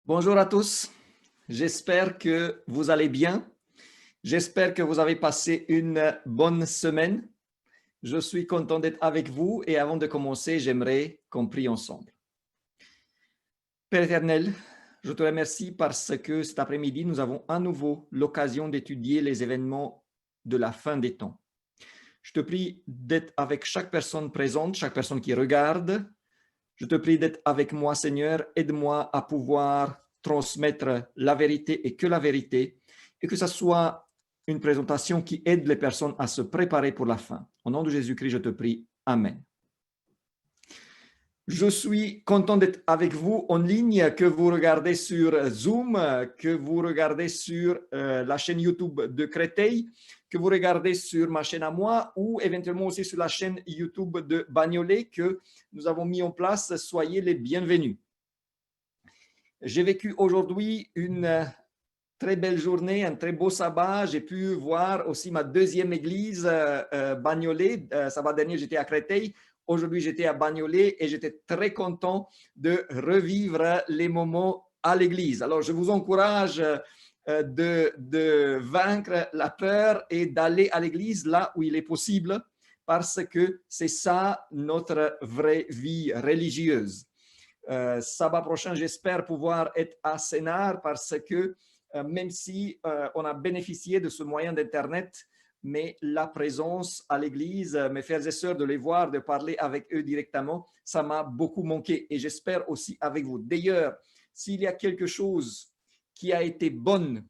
Bonjour à tous, j'espère que vous allez bien. J'espère que vous avez passé une bonne semaine. Je suis content d'être avec vous et avant de commencer, j'aimerais qu'on prie ensemble. Père éternel, je te remercie parce que cet après-midi, nous avons à nouveau l'occasion d'étudier les événements de la fin des temps. Je te prie d'être avec chaque personne présente, chaque personne qui regarde. Je te prie d'être avec moi, Seigneur. Aide-moi à pouvoir transmettre la vérité et que la vérité, et que ce soit une présentation qui aide les personnes à se préparer pour la fin. Au nom de Jésus-Christ, je te prie. Amen. Je suis content d'être avec vous en ligne, que vous regardez sur Zoom, que vous regardez sur la chaîne YouTube de Créteil, que vous regardez sur ma chaîne à moi ou éventuellement aussi sur la chaîne YouTube de Bagnolet que nous avons mis en place. Soyez les bienvenus. J'ai vécu aujourd'hui une très belle journée, un très beau sabbat. J'ai pu voir aussi ma deuxième église, Bagnolet. Sabbat dernier, j'étais à Créteil. Aujourd'hui, j'étais à Bagnolet et j'étais très content de revivre les moments à l'église. Alors, je vous encourage de vaincre la peur et d'aller à l'église là où il est possible parce que c'est ça notre vraie vie religieuse. Sabbat prochain, j'espère pouvoir être à Sénart parce que même si on a bénéficié de ce moyen d'Internet, mais la présence à l'église, mes frères et sœurs, de les voir, de parler avec eux directement, ça m'a beaucoup manqué et j'espère aussi avec vous. D'ailleurs, s'il y a quelque chose qui a été bonne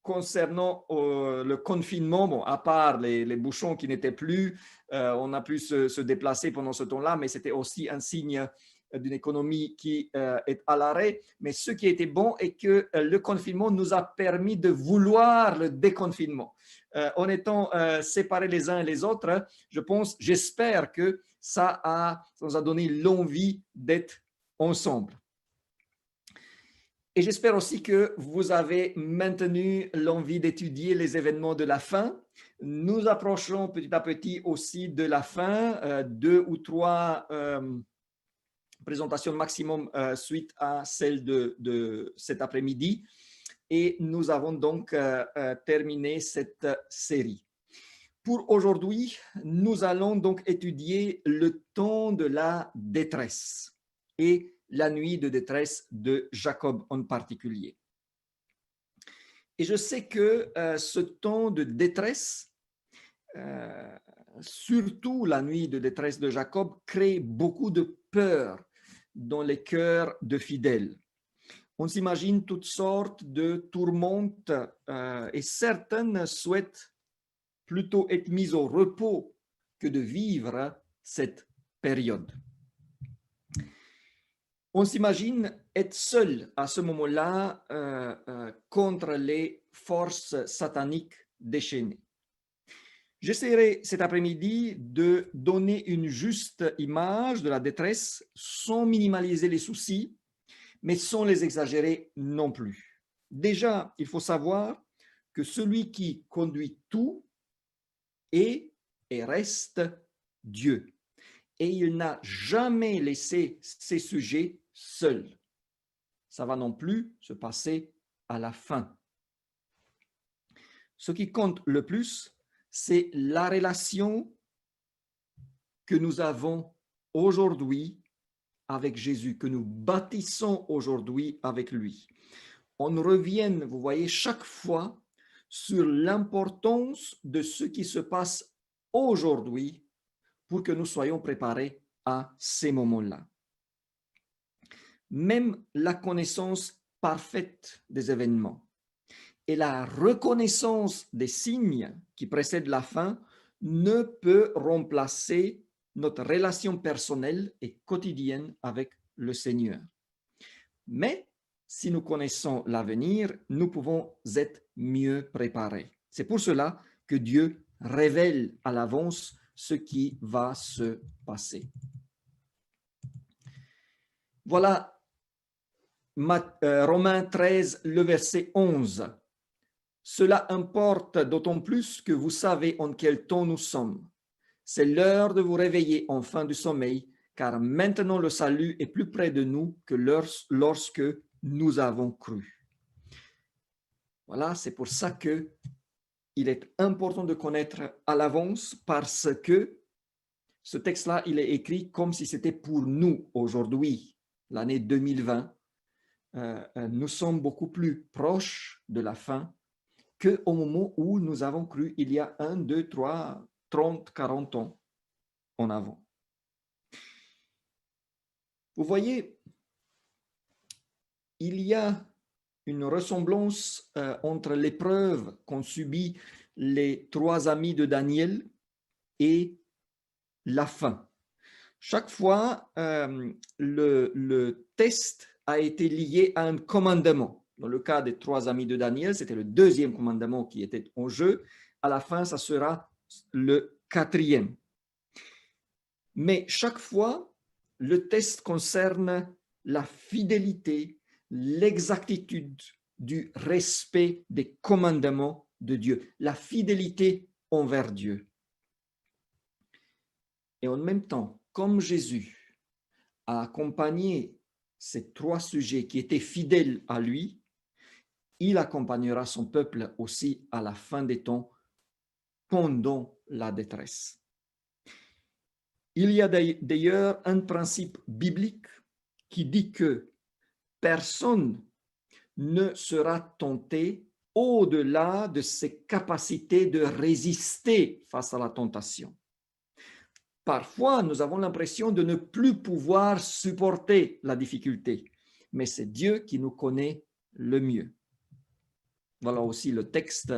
concernant le confinement, bon, à part les bouchons qui n'étaient plus, on a pu se déplacer pendant ce temps-là, mais c'était aussi un signe d'une économie qui est à l'arrêt. Mais ce qui était bon est que le confinement nous a permis de vouloir le déconfinement. En étant séparés les uns et les autres, j'espère que ça nous a donné l'envie d'être ensemble. Et j'espère aussi que vous avez maintenu l'envie d'étudier les événements de la fin. Nous approchons petit à petit aussi de la fin, 2 ou 3 présentations maximum suite à celle de cet après-midi. Et nous avons donc terminé cette série. Pour aujourd'hui, nous allons donc étudier le temps de la détresse et la nuit de détresse de Jacob en particulier. Et je sais que ce temps de détresse, surtout la nuit de détresse de Jacob, crée beaucoup de peur dans les cœurs de fidèles. On s'imagine toutes sortes de tourmentes et certaines souhaitent plutôt être mises au repos que de vivre cette période. On s'imagine être seul à ce moment-là contre les forces sataniques déchaînées. J'essaierai cet après-midi de donner une juste image de la détresse sans minimaliser les soucis, mais sans les exagérer non plus. Déjà, il faut savoir que celui qui conduit tout est et reste Dieu. Et il n'a jamais laissé ses sujets seuls. Ça va non plus se passer à la fin. Ce qui compte le plus, c'est la relation que nous avons aujourd'hui avec Jésus, que nous bâtissons aujourd'hui avec lui. On revient, vous voyez, chaque fois sur l'importance de ce qui se passe aujourd'hui pour que nous soyons préparés à ces moments-là. Même la connaissance parfaite des événements et la reconnaissance des signes qui précèdent la fin ne peut remplacer notre relation personnelle et quotidienne avec le Seigneur. Mais si nous connaissons l'avenir, nous pouvons être mieux préparés. C'est pour cela que Dieu révèle à l'avance ce qui va se passer. Voilà Romains 13, le verset 11. Cela importe d'autant plus que vous savez en quel temps nous sommes. C'est l'heure de vous réveiller enfin du sommeil, car maintenant le salut est plus près de nous que lorsque nous avons cru. Voilà, c'est pour ça que il est important de connaître à l'avance parce que ce texte-là, il est écrit comme si c'était pour nous aujourd'hui, l'année 2020. Nous sommes beaucoup plus proches de la fin qu'au moment où nous avons cru il y a 1, 2, 3, 30, 40 ans en avant. Vous voyez, il y a une ressemblance entre l'épreuve qu'ont subi les 3 amis de Daniel et la fin. Chaque fois, le test a été lié à un commandement. Dans le cas des 3 amis de Daniel, c'était le 2e commandement qui était en jeu. À la fin, ça sera le 4e. Mais chaque fois, le test concerne la fidélité, l'exactitude du respect des commandements de Dieu, la fidélité envers Dieu. Et en même temps, comme Jésus a accompagné ces 3 sujets qui étaient fidèles à lui, il accompagnera son peuple aussi à la fin des temps pendant la détresse. Il y a d'ailleurs un principe biblique qui dit que personne ne sera tenté au-delà de ses capacités de résister face à la tentation. Parfois, nous avons l'impression de ne plus pouvoir supporter la difficulté, mais c'est Dieu qui nous connaît le mieux. Voilà aussi le texte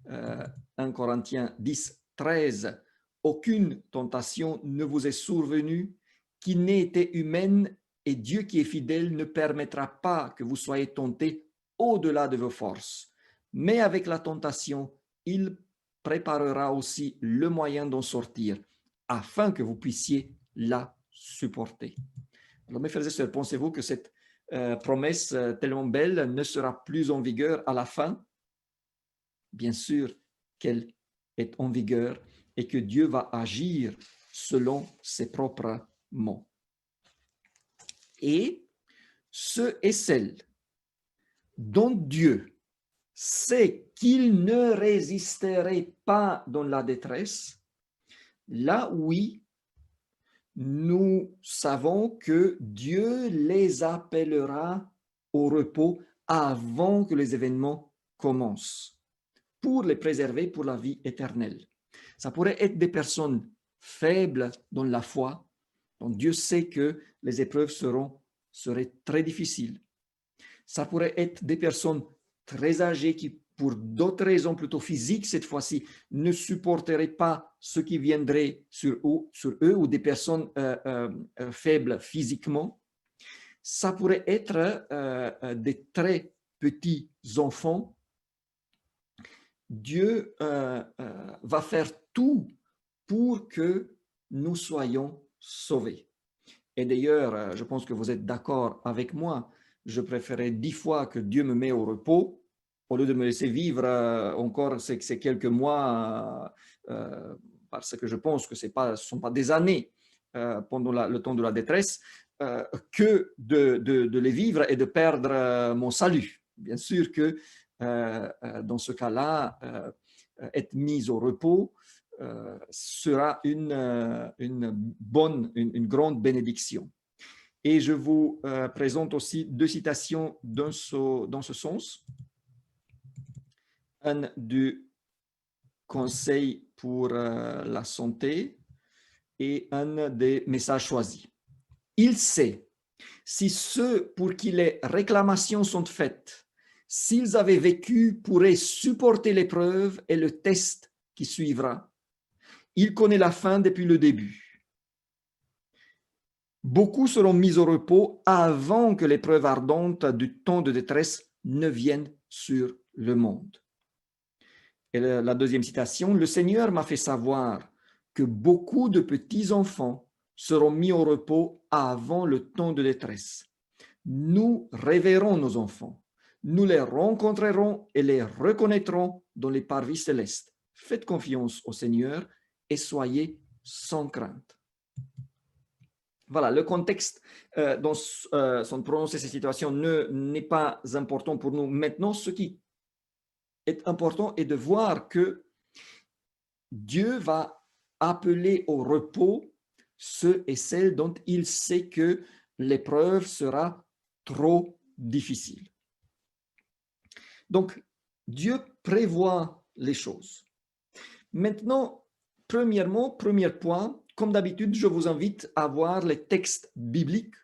1 Corinthiens 10, 13. Aucune tentation ne vous est survenue qui n'ait été humaine, et Dieu qui est fidèle ne permettra pas que vous soyez tentés au-delà de vos forces. Mais avec la tentation, il préparera aussi le moyen d'en sortir, afin que vous puissiez la supporter. Alors, mes frères et sœurs, pensez-vous que cette promesse tellement belle ne sera plus en vigueur à la fin? Bien sûr qu'elle est en vigueur et que Dieu va agir selon ses propres mots. Et ceux et celles dont Dieu sait qu'ils ne résisteraient pas dans la détresse, là oui, nous savons que Dieu les appellera au repos avant que les événements commencent, pour les préserver pour la vie éternelle. Ça pourrait être des personnes faibles dans la foi, dont Dieu sait que les épreuves seraient très difficiles. Ça pourrait être des personnes très âgées qui, pour d'autres raisons plutôt physiques cette fois-ci, ne supporteraient pas ce qui viendrait sur eux ou des personnes faibles physiquement. Ça pourrait être des très petits enfants. Dieu va faire tout pour que nous soyons sauvés. Et d'ailleurs, je pense que vous êtes d'accord avec moi, je préférais 10 fois que Dieu me met au repos au lieu de me laisser vivre encore ces quelques mois, parce que je pense que ce ne sont pas des années pendant le temps de la détresse, que de les vivre et de perdre mon salut. Bien sûr que dans ce cas-là, être mis au repos sera une grande bénédiction. Et je vous présente aussi 2 citations dans ce sens. Un du Conseil pour la santé et un des messages choisis. Il sait si ceux pour qui les réclamations sont faites, s'ils avaient vécu, pourraient supporter l'épreuve et le test qui suivra. Il connaît la fin depuis le début. Beaucoup seront mis au repos avant que l'épreuve ardente du temps de détresse ne vienne sur le monde. Et la deuxième citation, le Seigneur m'a fait savoir que beaucoup de petits-enfants seront mis au repos avant le temps de détresse. Nous révérons nos enfants. Nous les rencontrerons et les reconnaîtrons dans les parvis célestes. Faites confiance au Seigneur et soyez sans crainte. Voilà, le contexte dont sont prononcées ces situations n'est pas important pour nous maintenant. Ce qui est important est de voir que Dieu va appeler au repos ceux et celles dont il sait que l'épreuve sera trop difficile. Donc, Dieu prévoit les choses. Maintenant, premièrement, premier point, comme d'habitude, je vous invite à voir les textes bibliques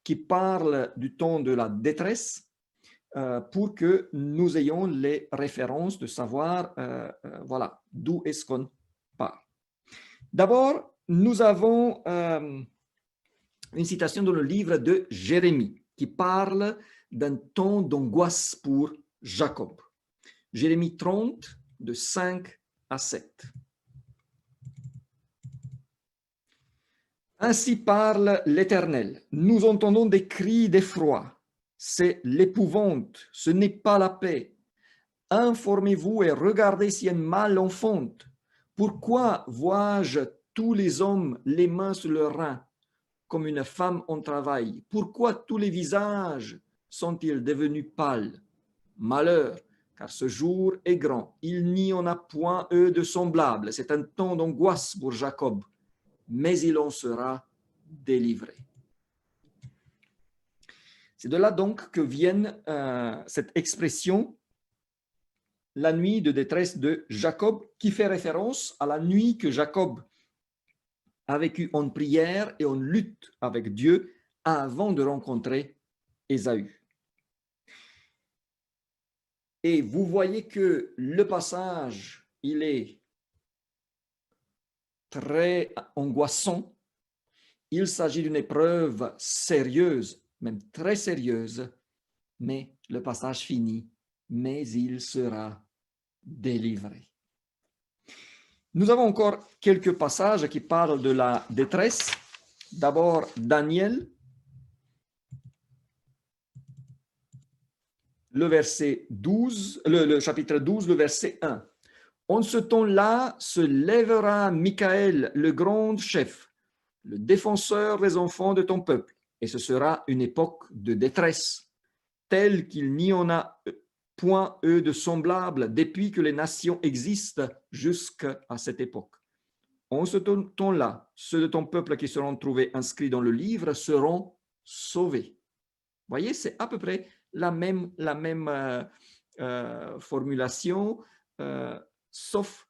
qui parlent du temps de la détresse pour que nous ayons les références de savoir voilà, d'où est-ce qu'on parle. D'abord, nous avons une citation dans le livre de Jérémie qui parle d'un temps d'angoisse pour Jacob. Jérémie 30, de 5 à 7. Ainsi parle l'Éternel. Nous entendons des cris d'effroi. C'est l'épouvante, ce n'est pas la paix. Informez-vous et regardez si un mal enfante. Pourquoi vois-je tous les hommes les mains sur leurs reins, comme une femme en travail? Pourquoi tous les visages sont-ils devenus pâles? Malheur, car ce jour est grand. Il n'y en a point eux de semblable. C'est un temps d'angoisse pour Jacob, mais il en sera délivré. C'est de là donc que vient cette expression la nuit de détresse de Jacob, qui fait référence à la nuit que Jacob a vécue en prière et en lutte avec Dieu avant de rencontrer Ésaü. Et vous voyez que le passage, il est très angoissant. Il s'agit d'une épreuve sérieuse, même très sérieuse, mais le passage finit, mais il sera délivré. Nous avons encore quelques passages qui parlent de la détresse. D'abord, Daniel, le verset 12, le chapitre 12, le verset 1. En ce temps-là se lèvera Michaël, le grand chef, le défenseur des enfants de ton peuple, et ce sera une époque de détresse, telle qu'il n'y en a point eux de semblable depuis que les nations existent jusqu'à cette époque. En ce temps-là, ceux de ton peuple qui seront trouvés inscrits dans le livre seront sauvés. Vous voyez, c'est à peu près la même formulation, sauf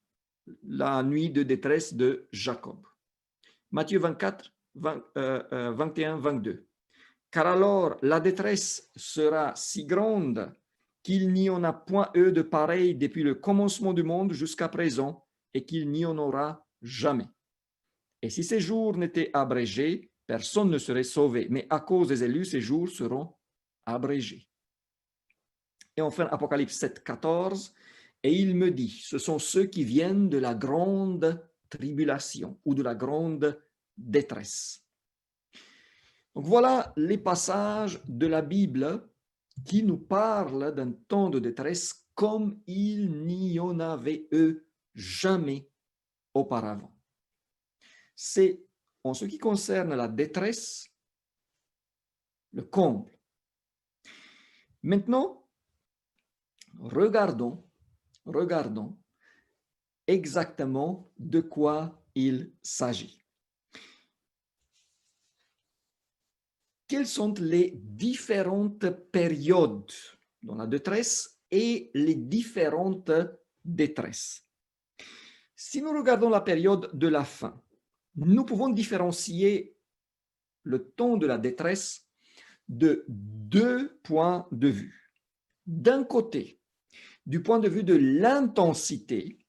la nuit de détresse de Jacob. Matthieu 24, 21, 22. Car alors la détresse sera si grande qu'il n'y en a point eux de pareil depuis le commencement du monde jusqu'à présent, et qu'il n'y en aura jamais. Et si ces jours n'étaient abrégés, personne ne serait sauvé, mais à cause des élus, ces jours seront abrégés. Et enfin, Apocalypse 7, 14, et il me dit, ce sont ceux qui viennent de la grande tribulation ou de la grande détresse. Donc voilà les passages de la Bible qui nous parlent d'un temps de détresse comme il n'y en avait eux jamais auparavant. C'est en ce qui concerne la détresse, le comble. Maintenant, regardons exactement de quoi il s'agit. Quelles sont les différentes périodes dans la détresse et les différentes détresses? Si nous regardons la période de la faim, nous pouvons différencier le temps de la détresse de deux points de vue. D'un côté, du point de vue de l'intensité,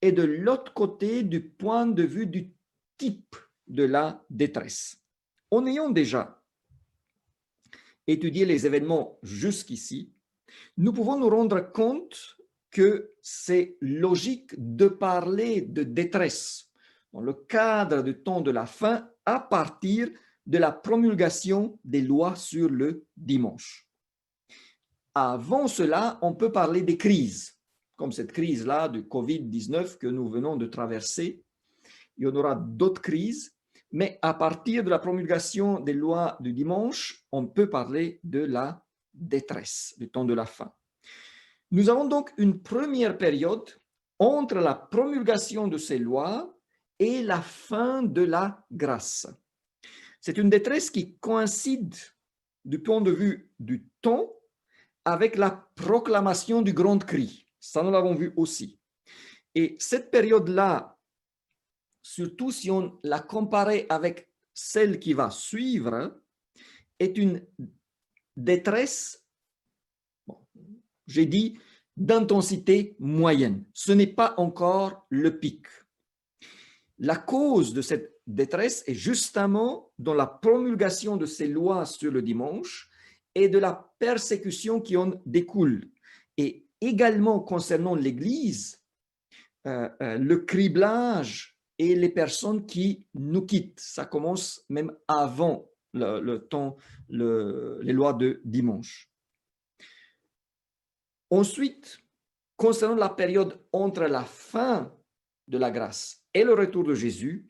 et de l'autre côté, du point de vue du type de la détresse. En ayant déjà étudié les événements jusqu'ici, nous pouvons nous rendre compte que c'est logique de parler de détresse dans le cadre du temps de la faim à partir de la promulgation des lois sur le dimanche. Avant cela, on peut parler des crises, comme cette crise-là du Covid-19 que nous venons de traverser. Il y en aura d'autres crises, Mais à partir de la promulgation des lois du dimanche, on peut parler de la détresse, du temps de la fin. Nous avons donc une première période entre la promulgation de ces lois et la fin de la grâce. C'est une détresse qui coïncide du point de vue du temps avec la proclamation du grand cri. Ça, nous l'avons vu aussi. Et cette période-là, surtout si on la compare avec celle qui va suivre, est une détresse, bon, j'ai dit, d'intensité moyenne. Ce n'est pas encore le pic. La cause de cette détresse est justement dans la promulgation de ces lois sur le dimanche et de la persécution qui en découle. Et également concernant l'Église, le criblage et les personnes qui nous quittent. Ça commence même avant le temps, les lois de dimanche. Ensuite, concernant la période entre la fin de la grâce et le retour de Jésus,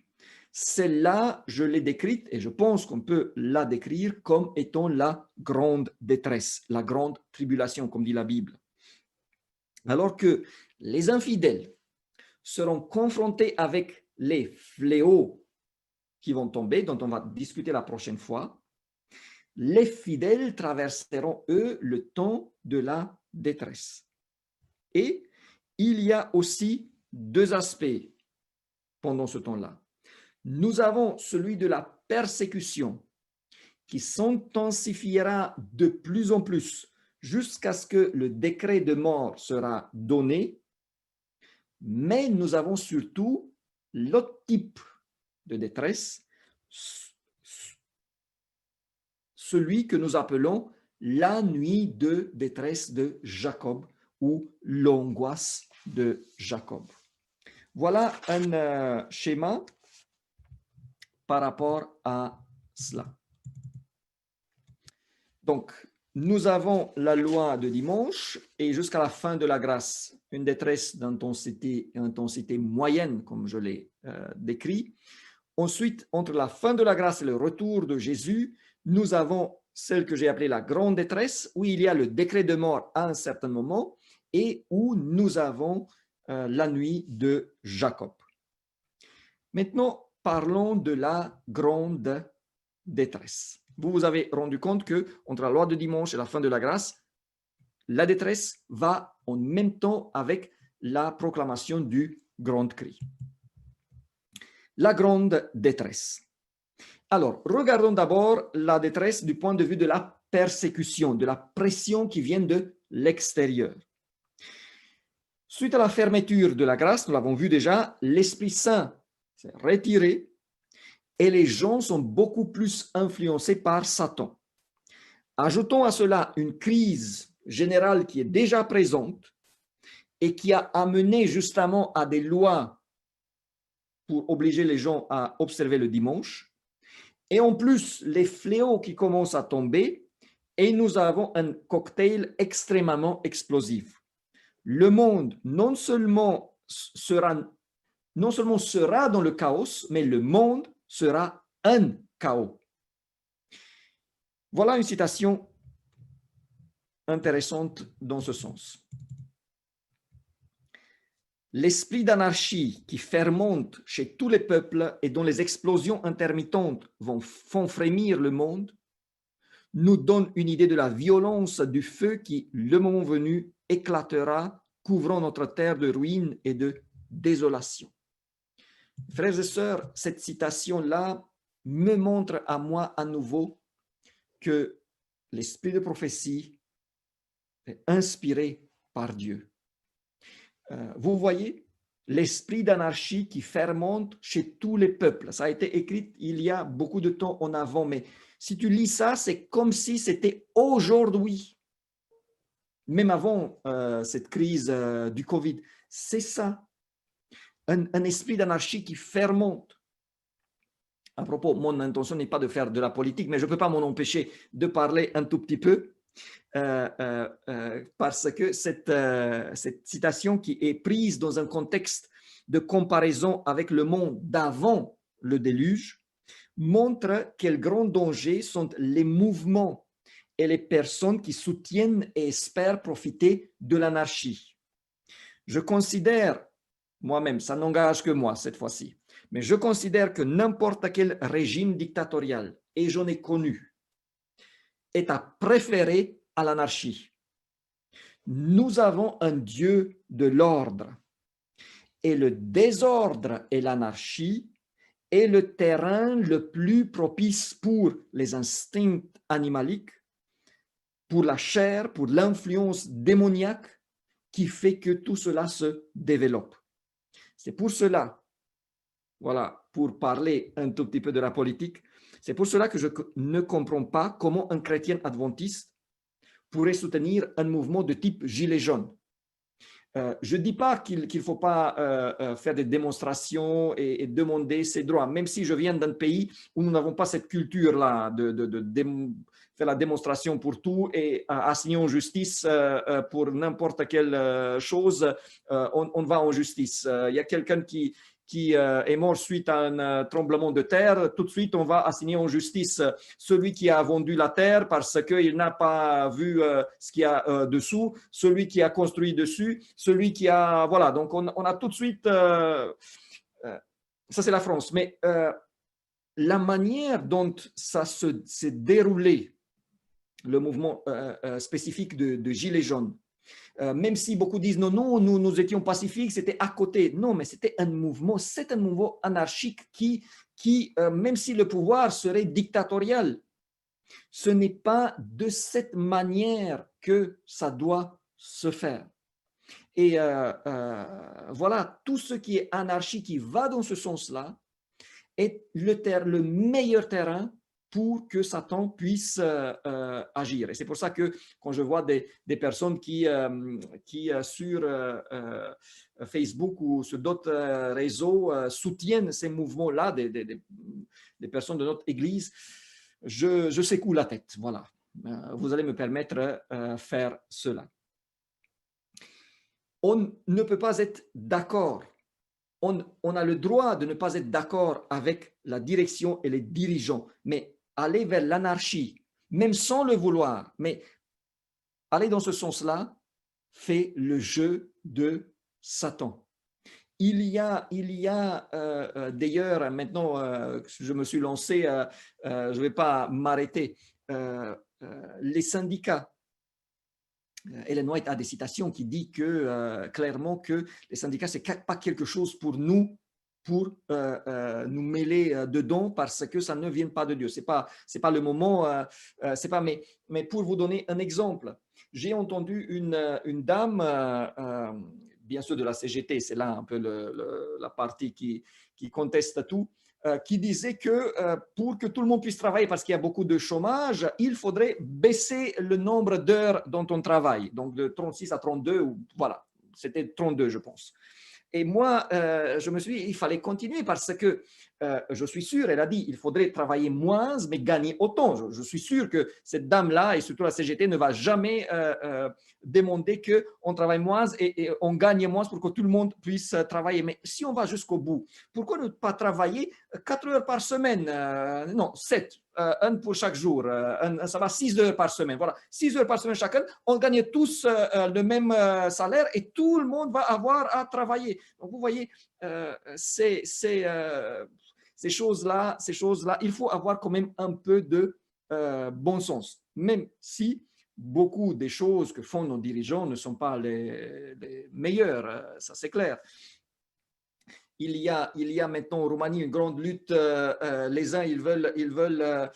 celle-là, je l'ai décrite et je pense qu'on peut la décrire comme étant la grande détresse, la grande tribulation, comme dit la Bible. Alors que les infidèles seront confrontés avec les fléaux qui vont tomber, dont on va discuter la prochaine fois, les fidèles traverseront, eux, le temps de la détresse. Et il y a aussi deux aspects pendant ce temps-là. Nous avons celui de la persécution qui s'intensifiera de plus en plus jusqu'à ce que le décret de mort sera donné, mais nous avons surtout l'autre type de détresse, celui que nous appelons la nuit de détresse de Jacob ou l'angoisse de Jacob. Voilà un schéma par rapport à cela. Donc, nous avons la loi de dimanche et jusqu'à la fin de la grâce, une détresse d'intensité moyenne, comme je l'ai décrit. Ensuite, entre la fin de la grâce et le retour de Jésus, nous avons celle que j'ai appelée la grande détresse, où il y a le décret de mort à un certain moment et où nous avons la nuit de Jacob. Maintenant, parlons de la grande détresse. Vous vous avez rendu compte que entre la loi de dimanche et la fin de la grâce, la détresse va en même temps avec la proclamation du grand cri. La grande détresse. Alors, regardons d'abord la détresse du point de vue de la persécution, de la pression qui vient de l'extérieur. Suite à la fermeture de la grâce, nous l'avons vu déjà, l'Esprit Saint s'est retiré et les gens sont beaucoup plus influencés par Satan. Ajoutons à cela une crise générale qui est déjà présente et qui a amené justement à des lois pour obliger les gens à observer le dimanche. Et en plus, les fléaux qui commencent à tomber et nous avons un cocktail extrêmement explosif. Le monde non seulement sera dans le chaos, mais le monde sera un chaos. Voilà une citation intéressante dans ce sens. L'esprit d'anarchie qui fermente chez tous les peuples et dont les explosions intermittentes font frémir le monde nous donne une idée de la violence du feu qui, le moment venu, éclatera, couvrant notre terre de ruines et de désolation. Frères et sœurs, cette citation-là me montre à moi à nouveau que l'esprit de prophétie est inspiré par Dieu. Vous voyez, l'esprit d'anarchie qui fermente chez tous les peuples. Ça a été écrit il y a beaucoup de temps en avant, mais si tu lis ça, c'est comme si c'était aujourd'hui, même avant cette crise du Covid. C'est ça, un esprit d'anarchie qui fermente. À propos, mon intention n'est pas de faire de la politique, mais je ne peux pas m'en empêcher de parler un tout petit peu. Parce que cette citation qui est prise dans un contexte de comparaison avec le monde d'avant le déluge, montre quel grand danger sont les mouvements et les personnes qui soutiennent et espèrent profiter de l'anarchie. Je considère, moi-même, ça n'engage que moi cette fois-ci, mais je considère que n'importe quel régime dictatorial, et j'en ai connu, est à préférer à l'anarchie. Nous avons un Dieu de l'ordre, et le désordre et l'anarchie est le terrain le plus propice pour les instincts animaliques, pour la chair, pour l'influence démoniaque qui fait que tout cela se développe. C'est pour cela, voilà, pour parler un tout petit peu de la politique, c'est pour cela que je ne comprends pas comment un chrétien adventiste pourrait soutenir un mouvement de type gilet jaune. Je ne dis pas qu'il ne faut pas faire des démonstrations et demander ses droits, même si je viens d'un pays où nous n'avons pas cette culture-là de faire la démonstration pour tout et assigner en justice pour n'importe quelle chose, on va en justice. Il y a quelqu'un qui est mort suite à un tremblement de terre, tout de suite, on va assigner en justice celui qui a vendu la terre parce qu'il n'a pas vu ce qu'il y a dessous, celui qui a construit dessus, celui qui a... Voilà, donc on a tout de suite... ça, c'est la France. Mais la manière dont ça s'est déroulé, le mouvement spécifique de Gilets jaunes, même si beaucoup disent non, non, nous étions pacifiques, c'était à côté. Non, mais c'est un mouvement anarchique qui même si le pouvoir serait dictatorial, ce n'est pas de cette manière que ça doit se faire. Et voilà, tout ce qui est anarchie qui va dans ce sens-là est le meilleur terrain pour que Satan puisse agir. Et c'est pour ça que quand je vois des personnes qui sur Facebook ou sur d'autres réseaux soutiennent ces mouvements-là, des personnes de notre Église, je secoue la tête. Voilà. Vous allez me permettre de faire cela. On ne peut pas être d'accord. On a le droit de ne pas être d'accord avec la direction et les dirigeants, mais aller vers l'anarchie, même sans le vouloir, mais aller dans ce sens-là, fait le jeu de Satan. Il y a d'ailleurs, maintenant je me suis lancé, je ne vais pas m'arrêter, les syndicats. Ellen White a des citations qui disent clairement que les syndicats, ce n'est pas quelque chose pour nous nous mêler dedans parce que ça ne vient pas de Dieu. Ce n'est pas le moment, mais pour vous donner un exemple, j'ai entendu une dame, bien sûr de la CGT, c'est là un peu la partie qui conteste tout, qui disait que pour que tout le monde puisse travailler, parce qu'il y a beaucoup de chômage, il faudrait baisser le nombre d'heures dont on travaille, donc de 36 à 32, ou voilà, c'était 32 je pense. Et moi, je me suis dit, il fallait continuer parce que je suis sûr, elle a dit, il faudrait travailler moins, mais gagner autant. Je suis sûr que cette dame-là, et surtout la CGT, ne va jamais demander qu'on travaille moins et on gagne moins pour que tout le monde puisse travailler. Mais si on va jusqu'au bout, pourquoi ne pas travailler 4 heures par semaine? Non, 7. Un pour chaque jour, ça va 6 heures par semaine. Voilà, 6 heures par semaine chacun, on gagne tous le même salaire et tout le monde va avoir à travailler. Donc, vous voyez, ces choses-là, il faut avoir quand même un peu de bon sens, même si beaucoup des choses que font nos dirigeants ne sont pas les meilleures, ça c'est clair. Il y a maintenant en Roumanie une grande lutte. Les uns, ils veulent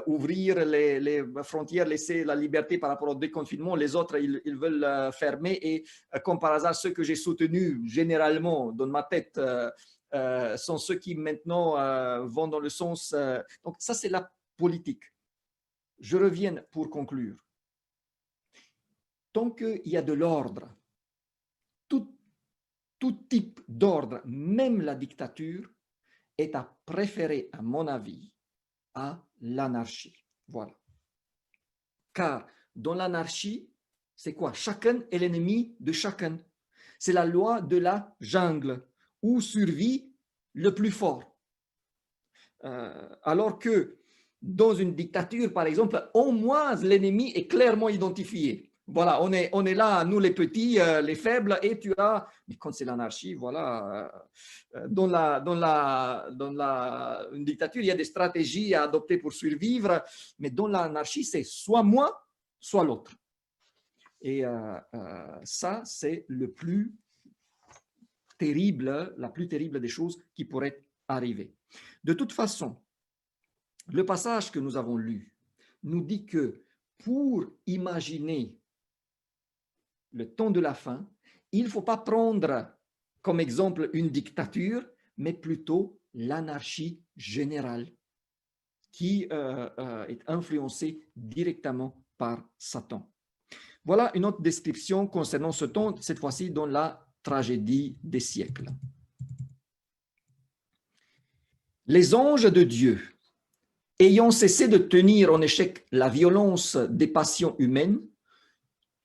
ouvrir les frontières, laisser la liberté par rapport au déconfinement. Les autres, ils veulent fermer. Et comme par hasard, ceux que j'ai soutenus généralement dans ma tête sont ceux qui maintenant vont dans le sens... donc ça, c'est la politique. Je reviens pour conclure. Tant qu'il y a de l'ordre, tout type d'ordre, même la dictature, est à préférer, à mon avis, à l'anarchie. Voilà. Car dans l'anarchie, c'est quoi? Chacun est l'ennemi de chacun. C'est la loi de la jungle, où survit le plus fort. Alors que dans une dictature, par exemple, au moins l'ennemi est clairement identifié. Voilà, on est là, nous les petits, les faibles, et tu as, mais quand c'est l'anarchie, voilà, une dictature, il y a des stratégies à adopter pour survivre, mais dans l'anarchie, c'est soit moi, soit l'autre. Et ça, c'est la plus terrible des choses qui pourraient arriver. De toute façon, le passage que nous avons lu nous dit que pour imaginer le temps de la fin, il ne faut pas prendre comme exemple une dictature, mais plutôt l'anarchie générale qui est influencée directement par Satan. Voilà une autre description concernant ce temps, cette fois-ci dans la tragédie des siècles. Les anges de Dieu, ayant cessé de tenir en échec la violence des passions humaines,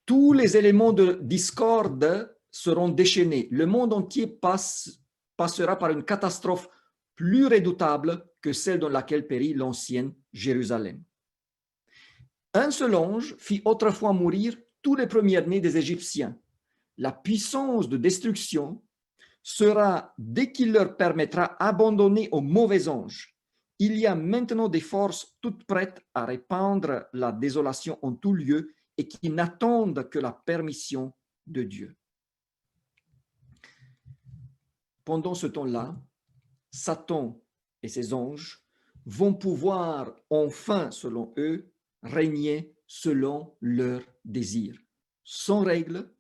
tous les éléments de discorde seront déchaînés. Le monde entier passera par une catastrophe plus redoutable que celle dans laquelle périt l'ancienne Jérusalem. Un seul ange fit autrefois mourir tous les premiers-nés des Égyptiens. La puissance de destruction sera, dès qu'il leur permettra, abandonnée aux mauvais anges. Il y a maintenant des forces toutes prêtes à répandre la désolation en tout lieu et qui n'attendent que la permission de Dieu. Pendant ce temps-là, Satan et ses anges vont pouvoir enfin, selon eux, régner selon leurs désirs, sans règles,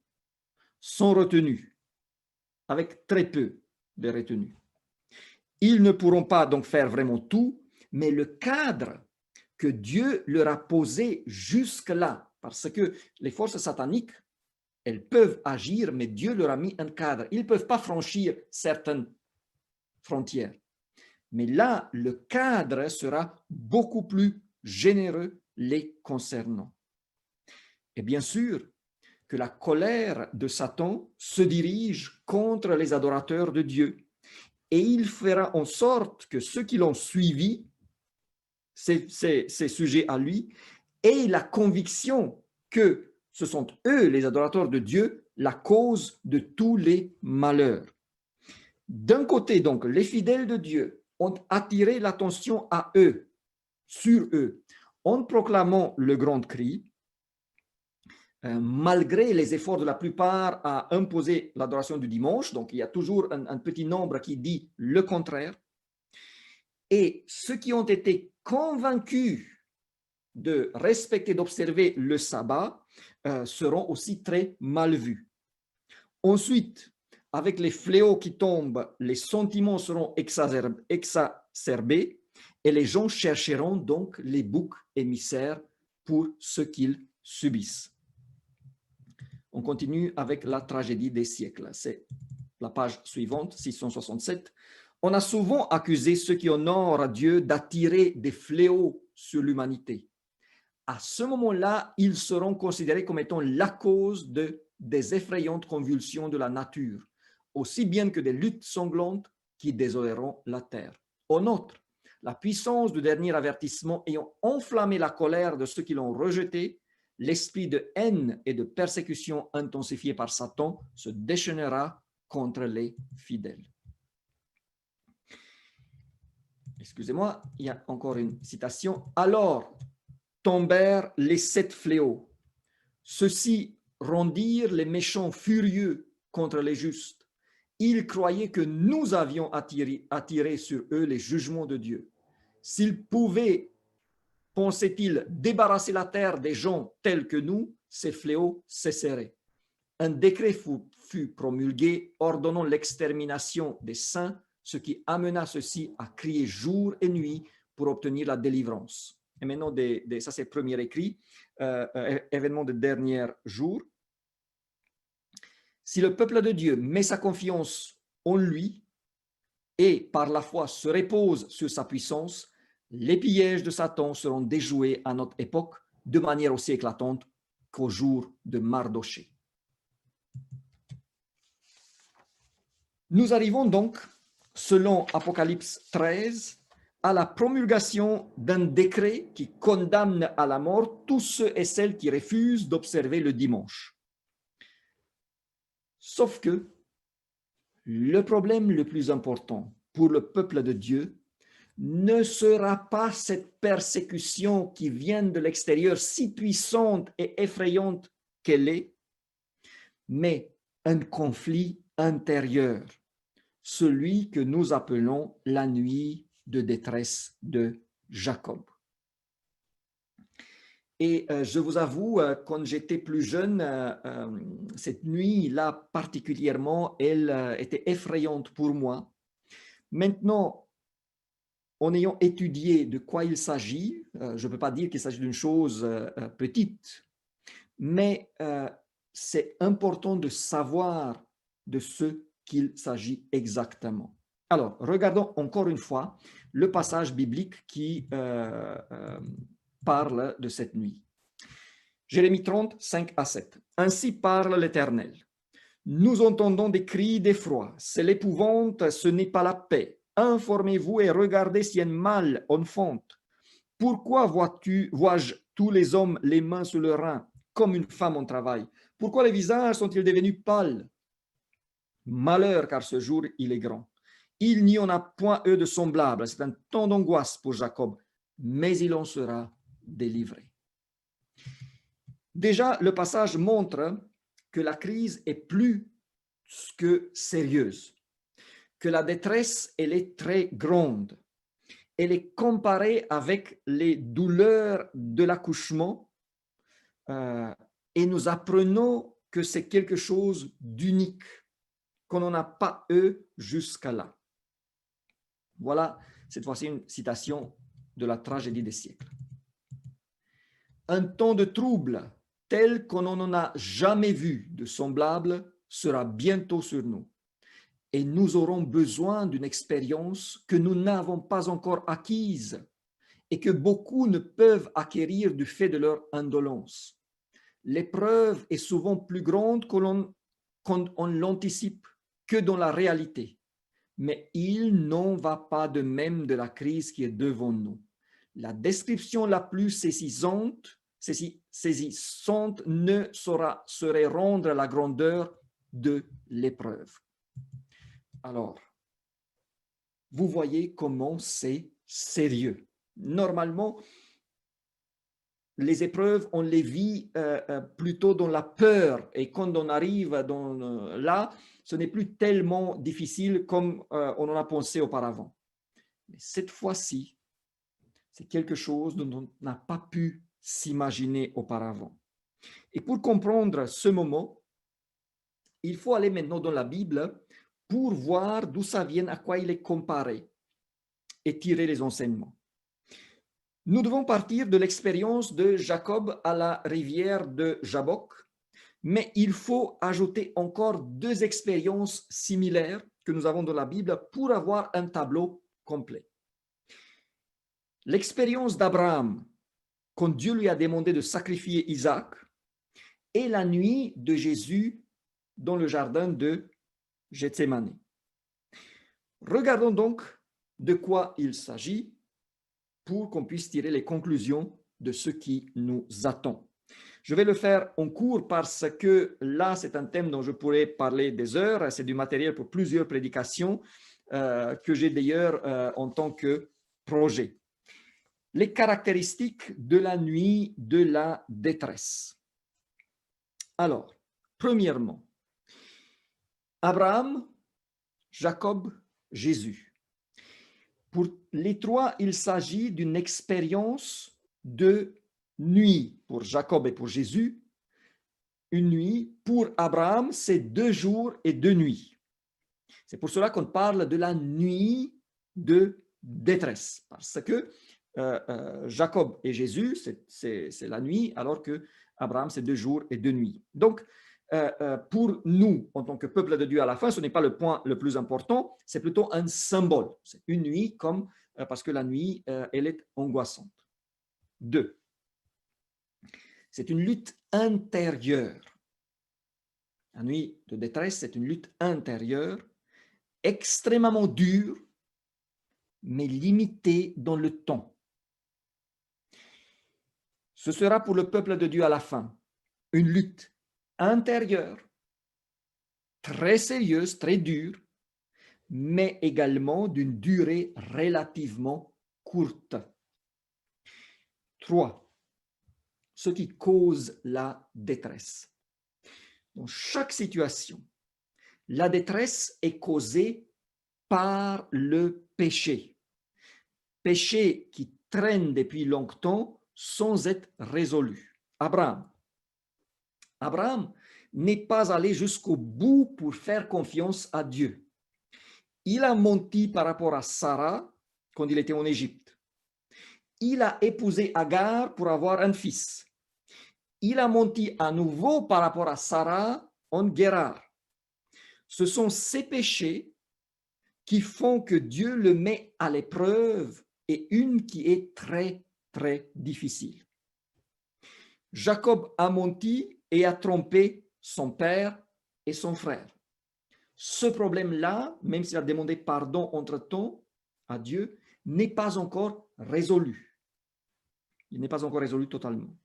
sans retenue, avec très peu de retenue. Ils ne pourront pas donc faire vraiment tout, mais le cadre que Dieu leur a posé jusque-là, parce que les forces sataniques, elles peuvent agir, mais Dieu leur a mis un cadre. Ils ne peuvent pas franchir certaines frontières. Mais là, le cadre sera beaucoup plus généreux les concernant. Et bien sûr que la colère de Satan se dirige contre les adorateurs de Dieu. Et il fera en sorte que ceux qui l'ont suivi, ces sujets à lui, aient la conviction que ce sont eux, les adorateurs de Dieu, la cause de tous les malheurs. D'un côté, donc, les fidèles de Dieu ont attiré l'attention à eux, sur eux, en proclamant le grand cri, malgré les efforts de la plupart à imposer l'adoration du dimanche. Donc, il y a toujours un petit nombre qui dit le contraire. Et ceux qui ont été convaincus de respecter, d'observer le sabbat, seront aussi très mal vus. Ensuite, avec les fléaux qui tombent, les sentiments seront exacerbés et les gens chercheront donc les boucs émissaires pour ce qu'ils subissent. On continue avec la tragédie des siècles. C'est la page suivante, 667. On a souvent accusé ceux qui honorent Dieu d'attirer des fléaux sur l'humanité. À ce moment-là, ils seront considérés comme étant la cause des effrayantes convulsions de la nature, aussi bien que des luttes sanglantes qui désoleront la terre. En outre, la puissance du dernier avertissement ayant enflammé la colère de ceux qui l'ont rejeté, l'esprit de haine et de persécution intensifié par Satan se déchaînera contre les fidèles. Excusez-moi, il y a encore une citation. Alors tombèrent les 7 fléaux. Ceux-ci rendirent les méchants furieux contre les justes. Ils croyaient que nous avions attiré sur eux les jugements de Dieu. S'ils pouvaient, pensaient-ils, débarrasser la terre des gens tels que nous, ces fléaux cesseraient. Un décret fut promulgué ordonnant l'extermination des saints, ce qui amena ceux-ci à crier jour et nuit pour obtenir la délivrance. Et maintenant, ça c'est le premier écrit, événement de dernier jour. Si le peuple de Dieu met sa confiance en lui et par la foi se repose sur sa puissance, les pièges de Satan seront déjoués à notre époque de manière aussi éclatante qu'au jour de Mardoché. Nous arrivons donc, selon Apocalypse 13, à la promulgation d'un décret qui condamne à la mort tous ceux et celles qui refusent d'observer le dimanche. Sauf que le problème le plus important pour le peuple de Dieu ne sera pas cette persécution qui vient de l'extérieur, si puissante et effrayante qu'elle est, mais un conflit intérieur, celui que nous appelons la nuit de détresse de Jacob. Et je vous avoue, quand j'étais plus jeune, cette nuit-là particulièrement, elle était effrayante pour moi. Maintenant, en ayant étudié de quoi il s'agit, je ne peux pas dire qu'il s'agit d'une chose petite, mais c'est important de savoir de ce qu'il s'agit exactement. Alors, regardons encore une fois le passage biblique qui parle de cette nuit. Jérémie 30, 5 à 7. Ainsi parle l'Éternel. Nous entendons des cris d'effroi. C'est l'épouvante, ce n'est pas la paix. Informez-vous et regardez si un mal enfante. Pourquoi vois-je tous les hommes les mains sur le rein, comme une femme en travail? Pourquoi les visages sont-ils devenus pâles? Malheur, car ce jour, il est grand. Il n'y en a point, eux, de semblable. C'est un temps d'angoisse pour Jacob, mais il en sera délivré. Déjà, le passage montre que la crise est plus que sérieuse, que la détresse, elle est très grande. Elle est comparée avec les douleurs de l'accouchement et nous apprenons que c'est quelque chose d'unique, qu'on n'en a pas eu jusqu'à là. Voilà, cette fois-ci, une citation de la tragédie des siècles. Un temps de trouble tel qu'on n'en a jamais vu de semblable sera bientôt sur nous. Et nous aurons besoin d'une expérience que nous n'avons pas encore acquise et que beaucoup ne peuvent acquérir du fait de leur indolence. L'épreuve est souvent plus grande qu'on l'anticipe que dans la réalité. Mais il n'en va pas de même de la crise qui est devant nous. La description la plus saisissante ne serait rendre la grandeur de l'épreuve. Alors, vous voyez comment c'est sérieux. Normalement, les épreuves, on les vit plutôt dans la peur. Et quand on arrive là, ce n'est plus tellement difficile comme on en a pensé auparavant. Mais cette fois-ci, c'est quelque chose dont on n'a pas pu s'imaginer auparavant. Et pour comprendre ce moment, il faut aller maintenant dans la Bible pour voir d'où ça vient, à quoi il est comparé et tirer les enseignements. Nous devons partir de l'expérience de Jacob à la rivière de Jabbok, mais il faut ajouter encore deux expériences similaires que nous avons dans la Bible pour avoir un tableau complet. L'expérience d'Abraham, quand Dieu lui a demandé de sacrifier Isaac, et la nuit de Jésus dans le jardin de Gethsémani. Regardons donc de quoi il s'agit pour qu'on puisse tirer les conclusions de ce qui nous attend. Je vais le faire en cours parce que là, c'est un thème dont je pourrais parler des heures. C'est du matériel pour plusieurs prédications que j'ai d'ailleurs en tant que projet. Les caractéristiques de la nuit de la détresse. Alors, premièrement, Abraham, Jacob, Jésus. Pour les trois, il s'agit d'une expérience de nuit pour Jacob et pour Jésus. Une nuit, pour Abraham, c'est 2 jours et 2 nuits. C'est pour cela qu'on parle de la nuit de détresse, parce que Jacob et Jésus, c'est la nuit, alors que Abraham, c'est 2 jours et 2 nuits. Donc, pour nous, en tant que peuple de Dieu à la fin, ce n'est pas le point le plus important, c'est plutôt un symbole. C'est une nuit comme, parce que la nuit, elle est angoissante. 2. C'est une lutte intérieure. La nuit de détresse, c'est une lutte intérieure, extrêmement dure, mais limitée dans le temps. Ce sera pour le peuple de Dieu à la fin une lutte intérieure, très sérieuse, très dure, mais également d'une durée relativement courte. 3. Ce qui cause la détresse. Dans chaque situation, la détresse est causée par le péché. Péché qui traîne depuis longtemps sans être résolu. Abraham n'est pas allé jusqu'au bout pour faire confiance à Dieu. Il a menti par rapport à Sarah quand il était en Égypte. Il a épousé Agar pour avoir un fils. Il a menti à nouveau par rapport à Sarah en Guérar. Ce sont ces péchés qui font que Dieu le met à l'épreuve et une qui est très, très difficile. Jacob a menti et a trompé son père et son frère. Ce problème-là, même s'il a demandé pardon entre-temps à Dieu, n'est pas encore résolu. Il n'est pas encore résolu totalement.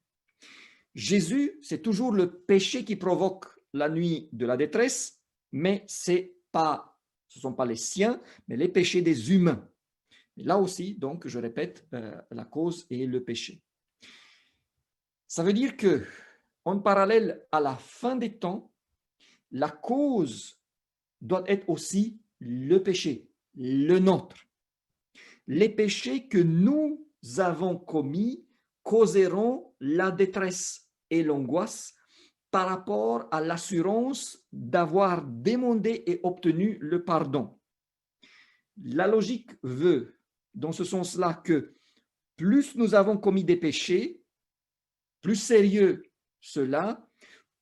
Jésus, c'est toujours le péché qui provoque la nuit de la détresse, mais ce ne sont pas les siens, mais les péchés des humains. Et là aussi, donc, je répète, la cause est le péché. Ça veut dire que, en parallèle à la fin des temps, la cause doit être aussi le péché, le nôtre. Les péchés que nous avons commis causeront la détresse et l'angoisse par rapport à l'assurance d'avoir demandé et obtenu le pardon. La logique veut, dans ce sens-là, que plus nous avons commis des péchés, plus sérieux cela,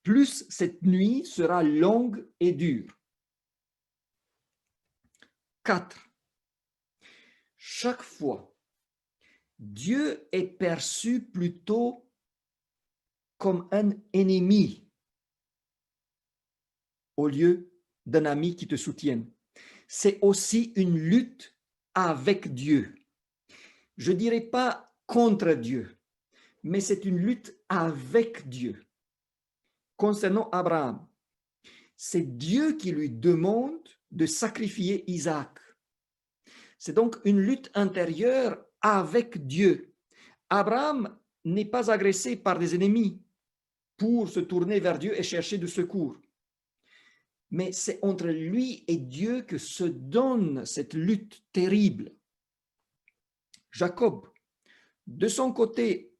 plus cette nuit sera longue et dure. 4. Chaque fois, Dieu est perçu plutôt comme un ennemi au lieu d'un ami qui te soutienne. C'est aussi une lutte avec Dieu. Je ne dirais pas contre Dieu, mais c'est une lutte avec Dieu. Concernant Abraham, c'est Dieu qui lui demande de sacrifier Isaac. C'est donc une lutte intérieure avec Dieu. Abraham n'est pas agressé par des ennemis pour se tourner vers Dieu et chercher du secours. Mais c'est entre lui et Dieu que se donne cette lutte terrible. Jacob, de son côté,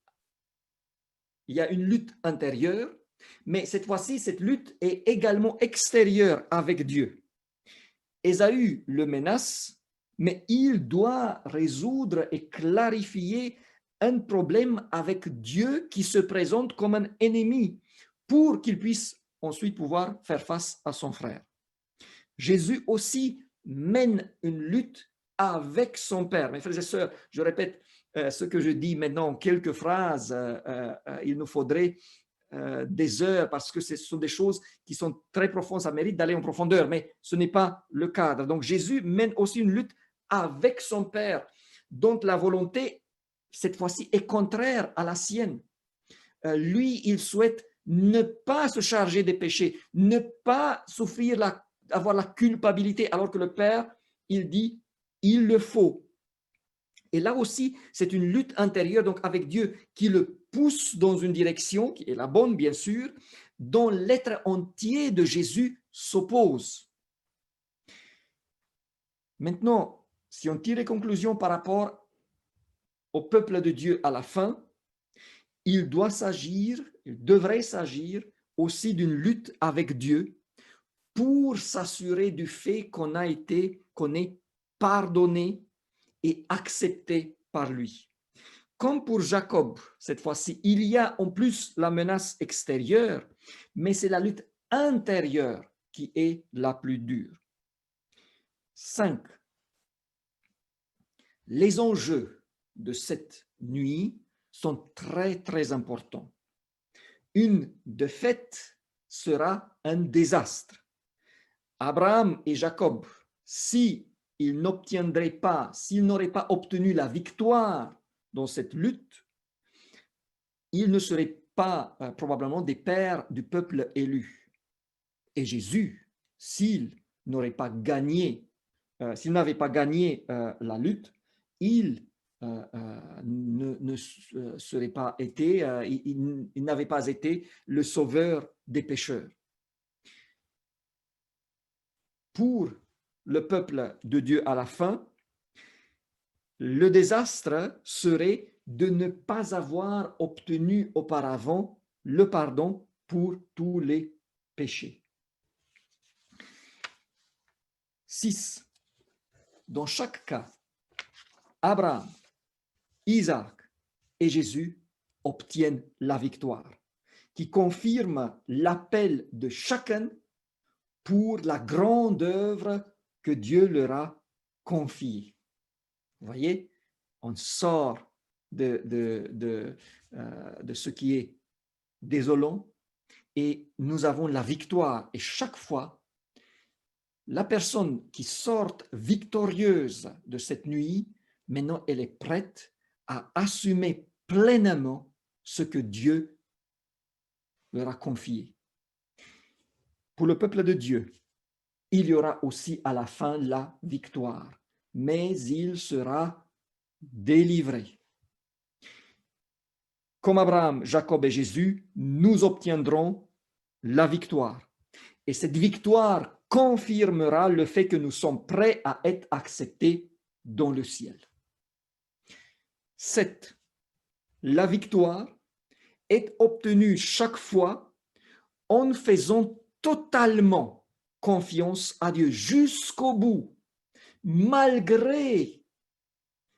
il y a une lutte intérieure, mais cette fois-ci, cette lutte est également extérieure avec Dieu. Ésaü le menace, mais il doit résoudre et clarifier un problème avec Dieu qui se présente comme un ennemi pour qu'il puisse ensuite pouvoir faire face à son frère. Jésus aussi mène une lutte avec son Père. Mes frères et sœurs, je répète ce que je dis maintenant en quelques phrases. Il nous faudrait des heures parce que ce sont des choses qui sont très profondes, ça mérite d'aller en profondeur, mais ce n'est pas le cadre. Donc Jésus mène aussi une lutte avec son Père, dont la volonté, cette fois-ci, est contraire à la sienne. Lui, il souhaite ne pas se charger des péchés, ne pas souffrir, avoir la culpabilité, alors que le Père, il dit, il le faut. Et là aussi, c'est une lutte intérieure donc avec Dieu qui le pousse dans une direction, qui est la bonne bien sûr, dont l'être entier de Jésus s'oppose. Maintenant, si on tire les conclusions par rapport au peuple de Dieu à la fin, il devrait s'agir aussi d'une lutte avec Dieu pour s'assurer du fait qu'on est pardonné et accepté par lui. Comme pour Jacob, cette fois-ci, il y a en plus la menace extérieure, mais c'est la lutte intérieure qui est la plus dure. 5. Les enjeux de cette nuit sont très, très importants. Une défaite sera un désastre. Abraham et Jacob, si il n'obtiendrait pas, s'il n'aurait pas obtenu la victoire dans cette lutte, il ne serait pas probablement des pères du peuple élu. Et Jésus, s'il n'aurait pas gagné, s'il n'avait pas gagné la lutte, il ne serait pas été, il n'avait pas été le sauveur des pécheurs. Pour le peuple de Dieu à la fin, le désastre serait de ne pas avoir obtenu auparavant le pardon pour tous les péchés. 6. Dans chaque cas, Abraham, Isaac et Jésus obtiennent la victoire, qui confirme l'appel de chacun pour la grande œuvre que Dieu leur a confiée. Vous voyez, on sort de ce qui est désolant et nous avons la victoire. Et chaque fois, la personne qui sort victorieuse de cette nuit, maintenant elle est prête à assumer pleinement ce que Dieu leur a confié. Pour le peuple de Dieu, il y aura aussi à la fin la victoire, mais il sera délivré. Comme Abraham, Jacob et Jésus, nous obtiendrons la victoire. Et cette victoire confirmera le fait que nous sommes prêts à être acceptés dans le ciel. 7. La victoire est obtenue chaque fois en faisant totalement confiance à Dieu jusqu'au bout, malgré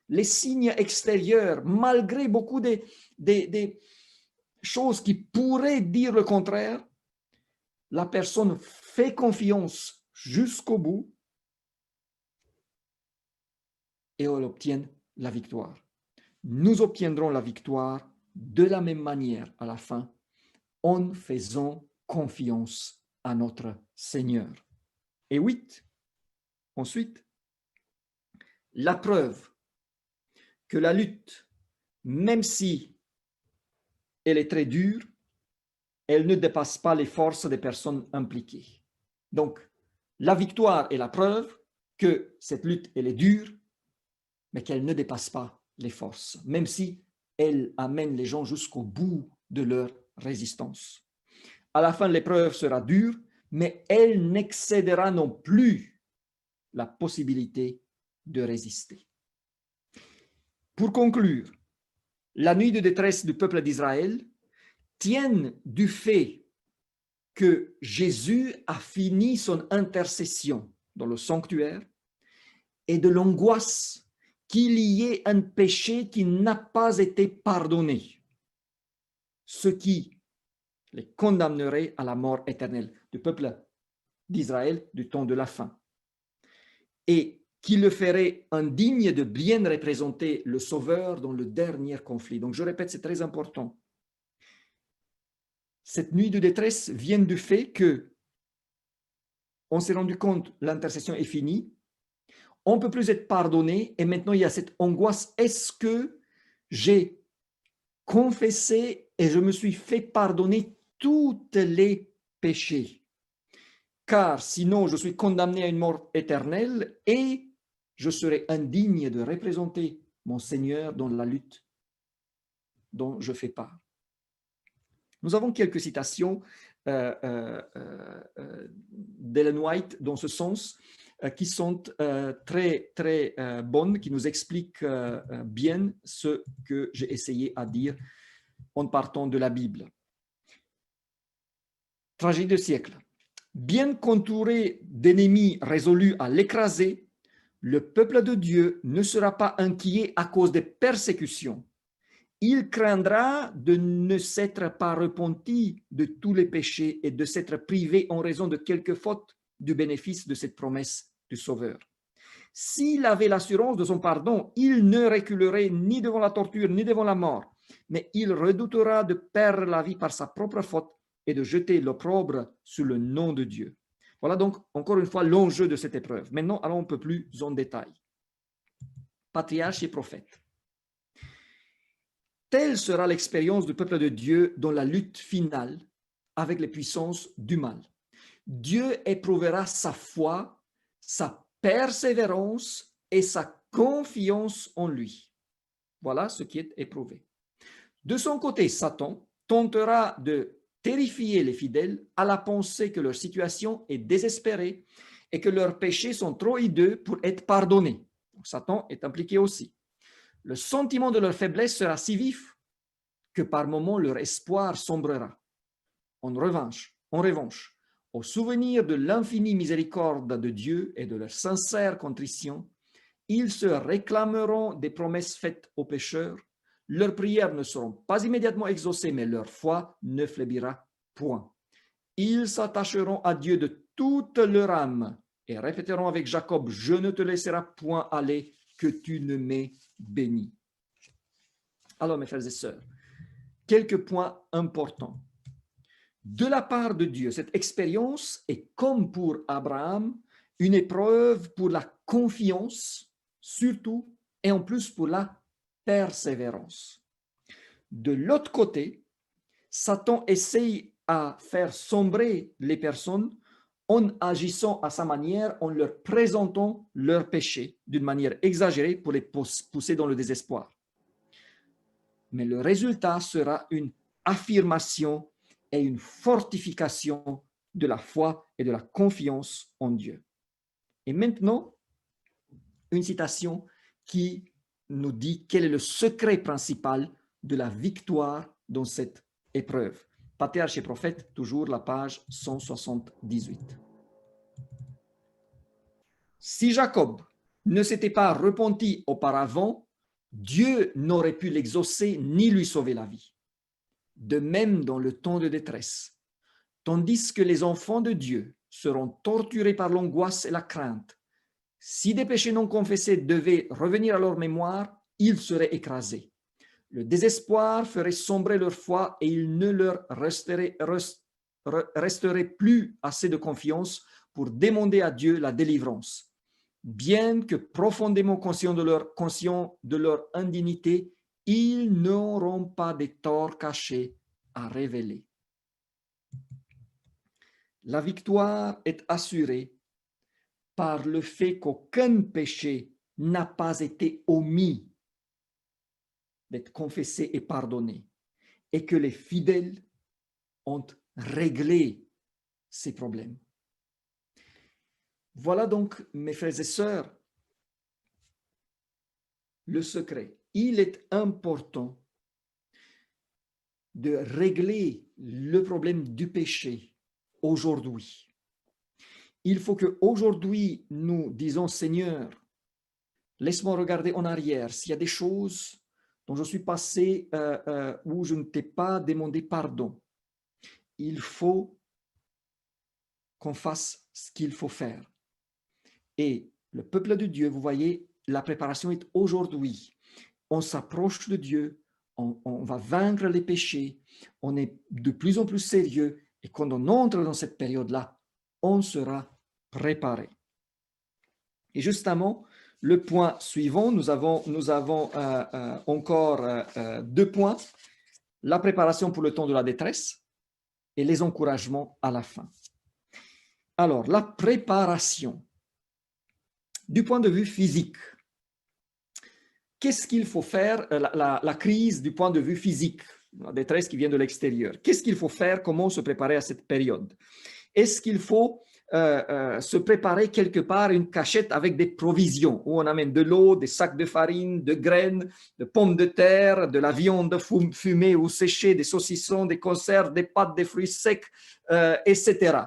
les signes extérieurs, malgré beaucoup des choses qui pourraient dire le contraire. La personne fait confiance jusqu'au bout et elle obtient la victoire. Nous obtiendrons la victoire de la même manière à la fin en faisant confiance à notre Seigneur. Et 8, ensuite, la preuve que la lutte, même si elle est très dure, elle ne dépasse pas les forces des personnes impliquées. Donc, la victoire est la preuve que cette lutte, elle est dure, mais qu'elle ne dépasse pas les forces, même si elle amène les gens jusqu'au bout de leur résistance. À la fin, l'épreuve sera dure, mais elle n'excédera non plus la possibilité de résister. Pour conclure, la nuit de détresse du peuple d'Israël tient du fait que Jésus a fini son intercession dans le sanctuaire et de l'angoisse qu'il y ait un péché qui n'a pas été pardonné, ce qui les condamnerait à la mort éternelle du peuple d'Israël du temps de la fin, et qui le ferait indigne de bien représenter le Sauveur dans le dernier conflit. Donc je répète, c'est très important. Cette nuit de détresse vient du fait que on s'est rendu compte, l'intercession est finie, on ne peut plus être pardonné, et maintenant il y a cette angoisse, est-ce que j'ai confessé et je me suis fait pardonner tous les péchés? Car sinon je suis condamné à une mort éternelle et je serai indigne de représenter mon Seigneur dans la lutte dont je fais part. Nous avons quelques citations d'Ellen White dans ce sens qui sont très, très bonnes, qui nous expliquent bien ce que j'ai essayé à dire en partant de la Bible. Tragédie du siècle. Bien qu'entouré d'ennemis résolus à l'écraser, le peuple de Dieu ne sera pas inquiet à cause des persécutions. Il craindra de ne s'être pas repenti de tous les péchés et de s'être privé en raison de quelques fautes du bénéfice de cette promesse du Sauveur. S'il avait l'assurance de son pardon, il ne reculerait ni devant la torture ni devant la mort, mais il redoutera de perdre la vie par sa propre faute et de jeter l'opprobre sur le nom de Dieu. Voilà donc, encore une fois, l'enjeu de cette épreuve. Maintenant, allons un peu plus en détail. Patriarches et prophètes. Telle sera l'expérience du peuple de Dieu dans la lutte finale avec les puissances du mal. Dieu éprouvera sa foi, sa persévérance et sa confiance en lui. Voilà ce qui est éprouvé. De son côté, Satan tentera de terrifier les fidèles à la pensée que leur situation est désespérée et que leurs péchés sont trop hideux pour être pardonnés. Donc, Satan est impliqué aussi. Le sentiment de leur faiblesse sera si vif que par moments leur espoir sombrera. En revanche, au souvenir de l'infinie miséricorde de Dieu et de leur sincère contrition, ils se réclameront des promesses faites aux pécheurs. Leurs prières ne seront pas immédiatement exaucées, mais leur foi ne faiblira point. Ils s'attacheront à Dieu de toute leur âme et répéteront avec Jacob, je ne te laisserai point aller, que tu ne m'aies béni. Alors, mes frères et sœurs, quelques points importants. De la part de Dieu, cette expérience est comme pour Abraham, une épreuve pour la confiance, surtout, et en plus pour la persévérance. De l'autre côté, Satan essaye à faire sombrer les personnes en agissant à sa manière, en leur présentant leurs péchés d'une manière exagérée pour les pousser dans le désespoir. Mais le résultat sera une affirmation et une fortification de la foi et de la confiance en Dieu. Et maintenant, une citation qui nous dit quel est le secret principal de la victoire dans cette épreuve. Patriarches et prophètes, toujours la page 178. Si Jacob ne s'était pas repenti auparavant, Dieu n'aurait pu l'exaucer ni lui sauver la vie. De même dans le temps de détresse, tandis que les enfants de Dieu seront torturés par l'angoisse et la crainte. Si des péchés non confessés devaient revenir à leur mémoire, ils seraient écrasés. Le désespoir ferait sombrer leur foi et il ne leur resterait plus assez de confiance pour demander à Dieu la délivrance. Bien que profondément conscients de leur indignité, ils n'auront pas des torts cachés à révéler. La victoire est assurée par le fait qu'aucun péché n'a pas été omis d'être confessé et pardonné, et que les fidèles ont réglé ces problèmes. Voilà donc, mes frères et sœurs, le secret. Il est important de régler le problème du péché aujourd'hui. Il faut qu'aujourd'hui, nous disons, Seigneur, laisse-moi regarder en arrière s'il y a des choses dont je suis passé où je ne t'ai pas demandé pardon. Il faut qu'on fasse ce qu'il faut faire. Et le peuple de Dieu, vous voyez, la préparation est aujourd'hui. On s'approche de Dieu, on va vaincre les péchés, on est de plus en plus sérieux, et quand on entre dans cette période-là, on sera préparé. Et justement, le point suivant, nous avons encore 2 points, la préparation pour le temps de la détresse et les encouragements à la fin. Alors, la préparation, du point de vue physique, qu'est-ce qu'il faut faire, la crise du point de vue physique, la détresse qui vient de l'extérieur, qu'est-ce qu'il faut faire, comment se préparer à cette période? Est-ce qu'il faut se préparer quelque part une cachette avec des provisions, où on amène de l'eau, des sacs de farine, de graines, de pommes de terre, de la viande fumée ou séchée, des saucissons, des conserves, des pâtes, des fruits secs, etc.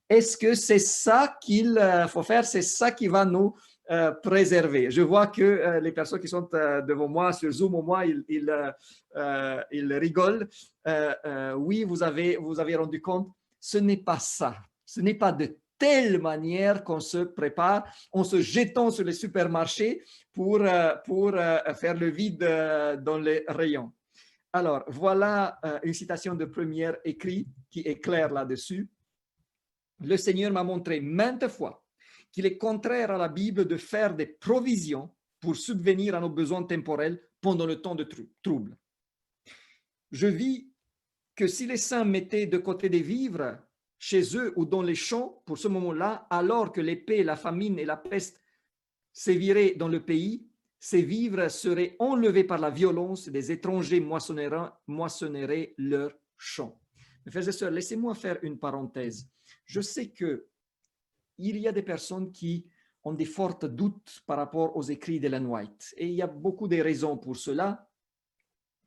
Est-ce que c'est ça qu'il faut faire? C'est ça qui va nous préserver. Je vois que les personnes qui sont devant moi sur Zoom, au moins, ils rigolent. Oui, vous avez rendu compte, ce n'est pas ça. Ce n'est pas de telle manière qu'on se prépare en se jetant sur les supermarchés pour faire le vide dans les rayons. Alors, voilà une citation de Première écrit qui est claire là-dessus. le Seigneur m'a montré maintes fois qu'il est contraire à la Bible de faire des provisions pour subvenir à nos besoins temporels pendant le temps de trouble. Je vis que si les saints mettaient de côté des vivres chez eux ou dans les champs pour ce moment-là, alors que l'épée, la famine et la peste séviraient dans le pays, ces vivres seraient enlevés par la violence et des étrangers moissonneraient leurs champs. Mes frères et sœurs, laissez-moi faire une parenthèse. Je sais qu'il y a des personnes qui ont des forts doutes par rapport aux écrits d'Ellen White. Et il y a beaucoup de raisons pour cela.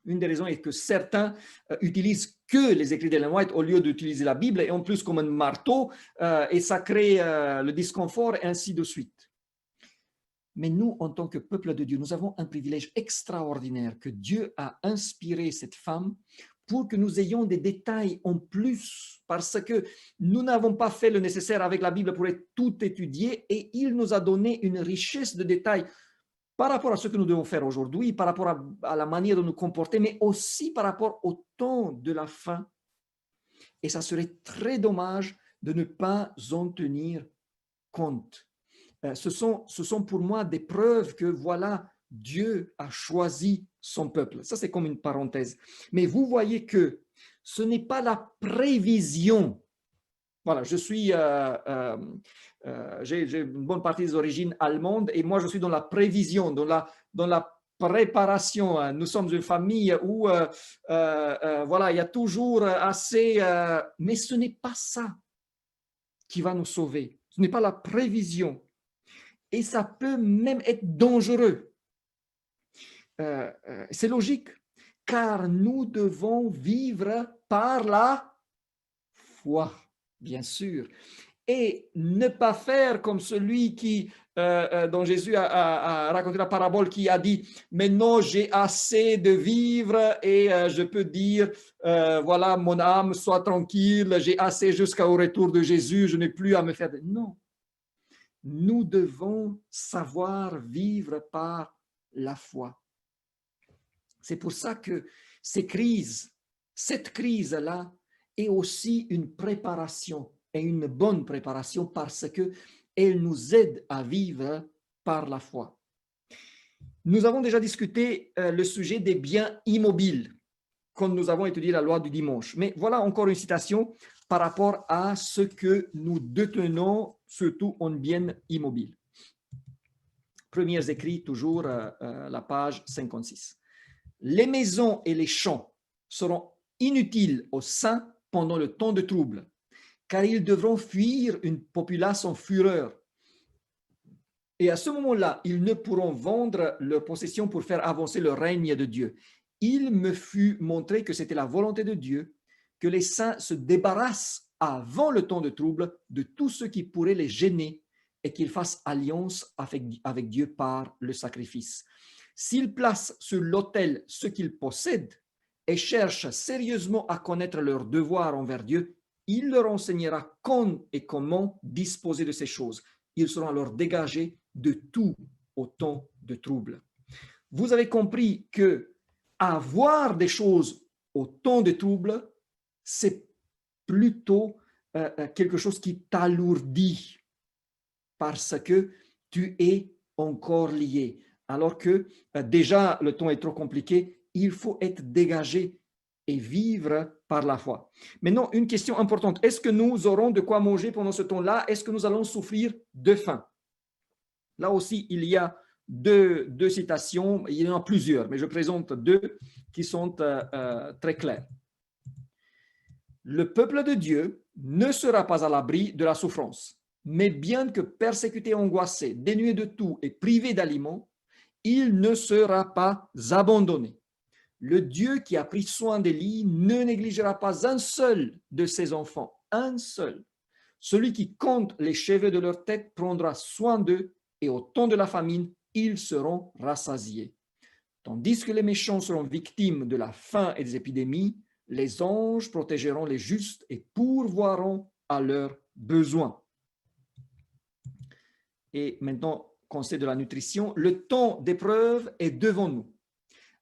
Une des raisons est que certains utilisent que les écrits d'Ellen White au lieu d'utiliser la Bible, et en plus comme un marteau, et ça crée le disconfort, et ainsi de suite. Mais nous, en tant que peuple de Dieu, nous avons un privilège extraordinaire que Dieu a inspiré cette femme pour que nous ayons des détails en plus, parce que nous n'avons pas fait le nécessaire avec la Bible pour tout étudier, et il nous a donné une richesse de détails par rapport à ce que nous devons faire aujourd'hui, par rapport à la manière de nous comporter, mais aussi par rapport au temps de la fin. Et ça serait très dommage de ne pas en tenir compte. Ce sont pour moi des preuves que voilà, Dieu a choisi son peuple. Ça, c'est comme une parenthèse. Mais vous voyez que ce n'est pas la prévision. Voilà, j'ai une bonne partie des origines allemandes et moi, je suis dans la prévision, dans la préparation. Nous sommes une famille où voilà, il y a toujours assez, mais ce n'est pas ça qui va nous sauver. Ce n'est pas la prévision. Et ça peut même être dangereux. C'est logique, car nous devons vivre par la foi, bien sûr, et ne pas faire comme celui dont Jésus a raconté la parabole, qui a dit « Maintenant, j'ai assez de vivre et je peux dire, voilà, mon âme, sois tranquille, j'ai assez jusqu'au retour de Jésus, je n'ai plus à me faire... » Non. Nous devons savoir vivre par la foi. C'est pour ça que cette crise-là est aussi une préparation, et une bonne préparation, parce qu'elle nous aide à vivre par la foi. Nous avons déjà discuté le sujet des biens immobiles quand nous avons étudié la loi du dimanche. Mais voilà encore une citation par rapport à ce que nous détenons, surtout en biens immobiles. Premiers écrits, toujours la page 56. Les maisons et les champs seront inutiles aux saints pendant le temps de trouble, car ils devront fuir une populace en fureur. Et à ce moment-là, ils ne pourront vendre leurs possessions pour faire avancer le règne de Dieu. Il me fut montré que c'était la volonté de Dieu que les saints se débarrassent avant le temps de trouble de tout ce qui pourrait les gêner et qu'ils fassent alliance avec Dieu par le sacrifice. S'ils placent sur l'autel ce qu'ils possèdent et cherchent sérieusement à connaître leurs devoirs envers Dieu, il leur enseignera quand et comment disposer de ces choses. Ils seront alors dégagés de tout au temps de trouble. Vous avez compris que avoir des choses au temps de trouble, c'est plutôt quelque chose qui t'alourdit parce que tu es encore lié. Alors que déjà le temps est trop compliqué, il faut être dégagé et vivre par la foi. Maintenant, une question importante. Est-ce que nous aurons de quoi manger pendant ce temps-là? Est-ce que nous allons souffrir de faim? Là aussi, il y a deux citations, il y en a plusieurs, mais je présente deux qui sont très claires. Le peuple de Dieu ne sera pas à l'abri de la souffrance, mais bien que persécuté, angoissé, dénué de tout et privé d'aliments, il ne sera pas abandonné. Le Dieu qui a pris soin d'Élie ne négligera pas un seul de ses enfants, un seul. Celui qui compte les cheveux de leur tête prendra soin d'eux, et au temps de la famine, ils seront rassasiés. Tandis que les méchants seront victimes de la faim et des épidémies, les anges protégeront les justes et pourvoiront à leurs besoins. Et maintenant, conseil de la nutrition, le temps d'épreuve est devant nous.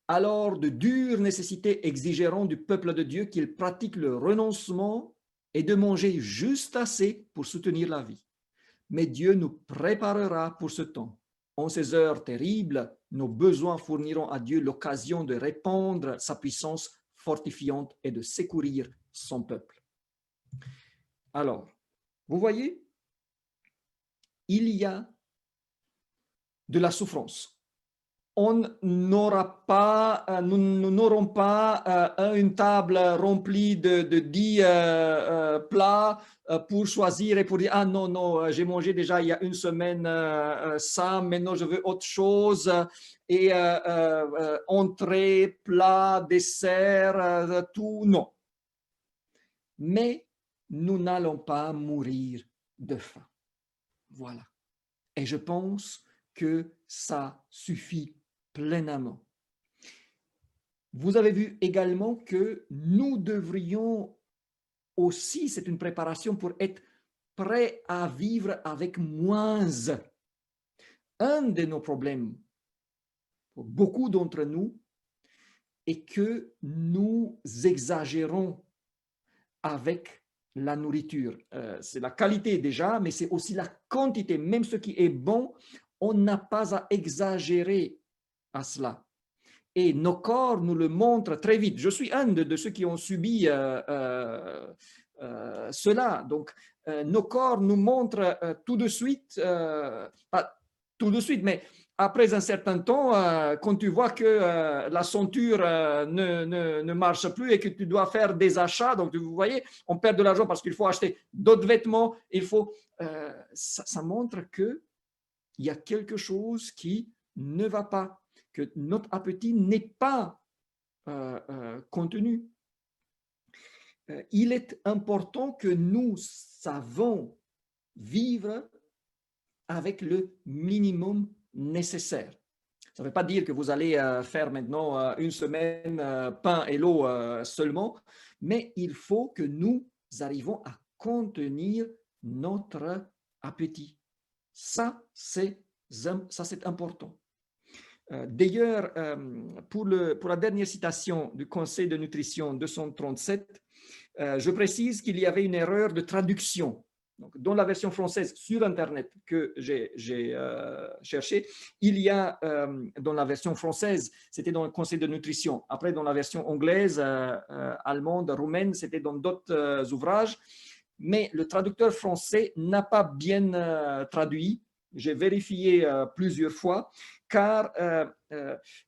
Alors, de dures nécessités exigeront du peuple de Dieu qu'il pratique le renoncement et de manger juste assez pour soutenir la vie. Mais Dieu nous préparera pour ce temps. En ces heures terribles, nos besoins fourniront à Dieu l'occasion de répandre sa puissance fortifiante et de secourir son peuple. Alors, vous voyez, il y a de la souffrance. Nous n'aurons pas une table remplie de 10 plats pour choisir et pour dire, ah non, non, j'ai mangé déjà il y a une semaine ça, maintenant je veux autre chose, et entrée, plat, dessert, tout, non. Mais nous n'allons pas mourir de faim. Voilà. Et je pense que ça suffit pleinement. Vous avez vu également que nous devrions aussi, c'est une préparation pour être prêts à vivre avec moins. Un de nos problèmes, pour beaucoup d'entre nous, est que nous exagérons avec la nourriture. C'est la qualité déjà, mais c'est aussi la quantité. Même ce qui est bon, on n'a pas à exagérer à cela. Et nos corps nous le montrent très vite. Je suis un de ceux qui ont subi cela. Donc, nos corps nous montrent tout de suite, pas tout de suite, mais après un certain temps, quand tu vois que la ceinture ne marche plus et que tu dois faire des achats, donc vous voyez, on perd de l'argent parce qu'il faut acheter d'autres vêtements, ça montre qu'il y a quelque chose qui ne va pas, que notre appétit n'est pas contenu. Il est important que nous savons vivre avec le minimum nécessaire. Ça ne veut pas dire que vous allez faire maintenant une semaine pain et l'eau seulement, mais il faut que nous arrivons à contenir notre appétit. Ça, c'est important. D'ailleurs, pour la dernière citation du Conseil de nutrition 237, je précise qu'il y avait une erreur de traduction. Donc, dans la version française sur Internet que j'ai cherché, il y a dans la version française, c'était dans le Conseil de nutrition. Après, dans la version anglaise, allemande, roumaine, c'était dans d'autres ouvrages. Mais le traducteur français n'a pas bien traduit. J'ai vérifié plusieurs fois, car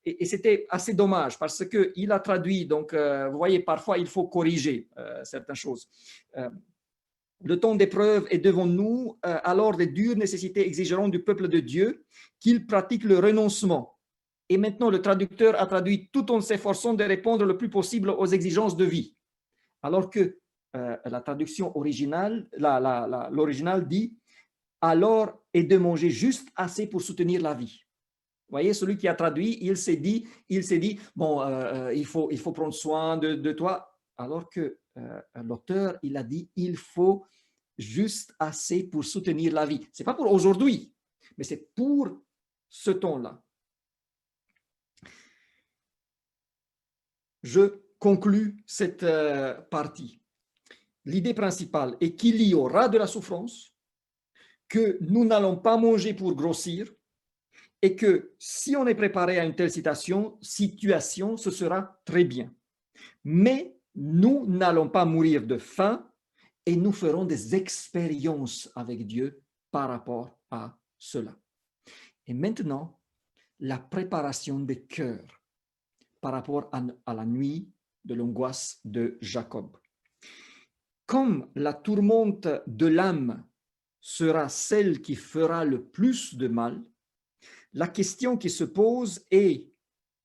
et c'était assez dommage parce qu'il a traduit. Donc, vous voyez, parfois, il faut corriger certaines choses. Le temps d'épreuve est devant nous, alors les dures nécessités exigeront du peuple de Dieu qu'il pratique le renoncement. Et maintenant, le traducteur a traduit tout en s'efforçant de répondre le plus possible aux exigences de vie. Alors que la traduction originale, l'original dit « alors est de manger juste assez pour soutenir la vie ». Vous voyez, celui qui a traduit, il s'est dit bon, il faut prendre soin de toi, alors que l'auteur, il a dit, il faut juste assez pour soutenir la vie. Ce n'est pas pour aujourd'hui, mais c'est pour ce temps-là. Je conclus cette partie. L'idée principale est qu'il y aura de la souffrance, que nous n'allons pas manger pour grossir, et que si on est préparé à une telle situation, ce sera très bien. Mais nous n'allons pas mourir de faim et nous ferons des expériences avec Dieu par rapport à cela. Et maintenant, la préparation des cœurs par rapport à la nuit de l'angoisse de Jacob. Comme la tourmente de l'âme sera celle qui fera le plus de mal, la question qui se pose est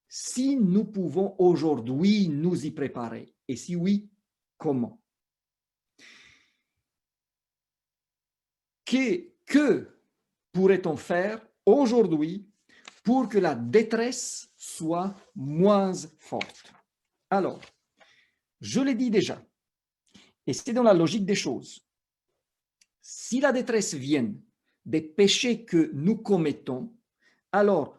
si nous pouvons aujourd'hui nous y préparer, et si oui, comment? Que pourrait-on faire aujourd'hui pour que la détresse soit moins forte? Alors, je l'ai dit déjà, et c'est dans la logique des choses. Si la détresse vient des péchés que nous commettons, alors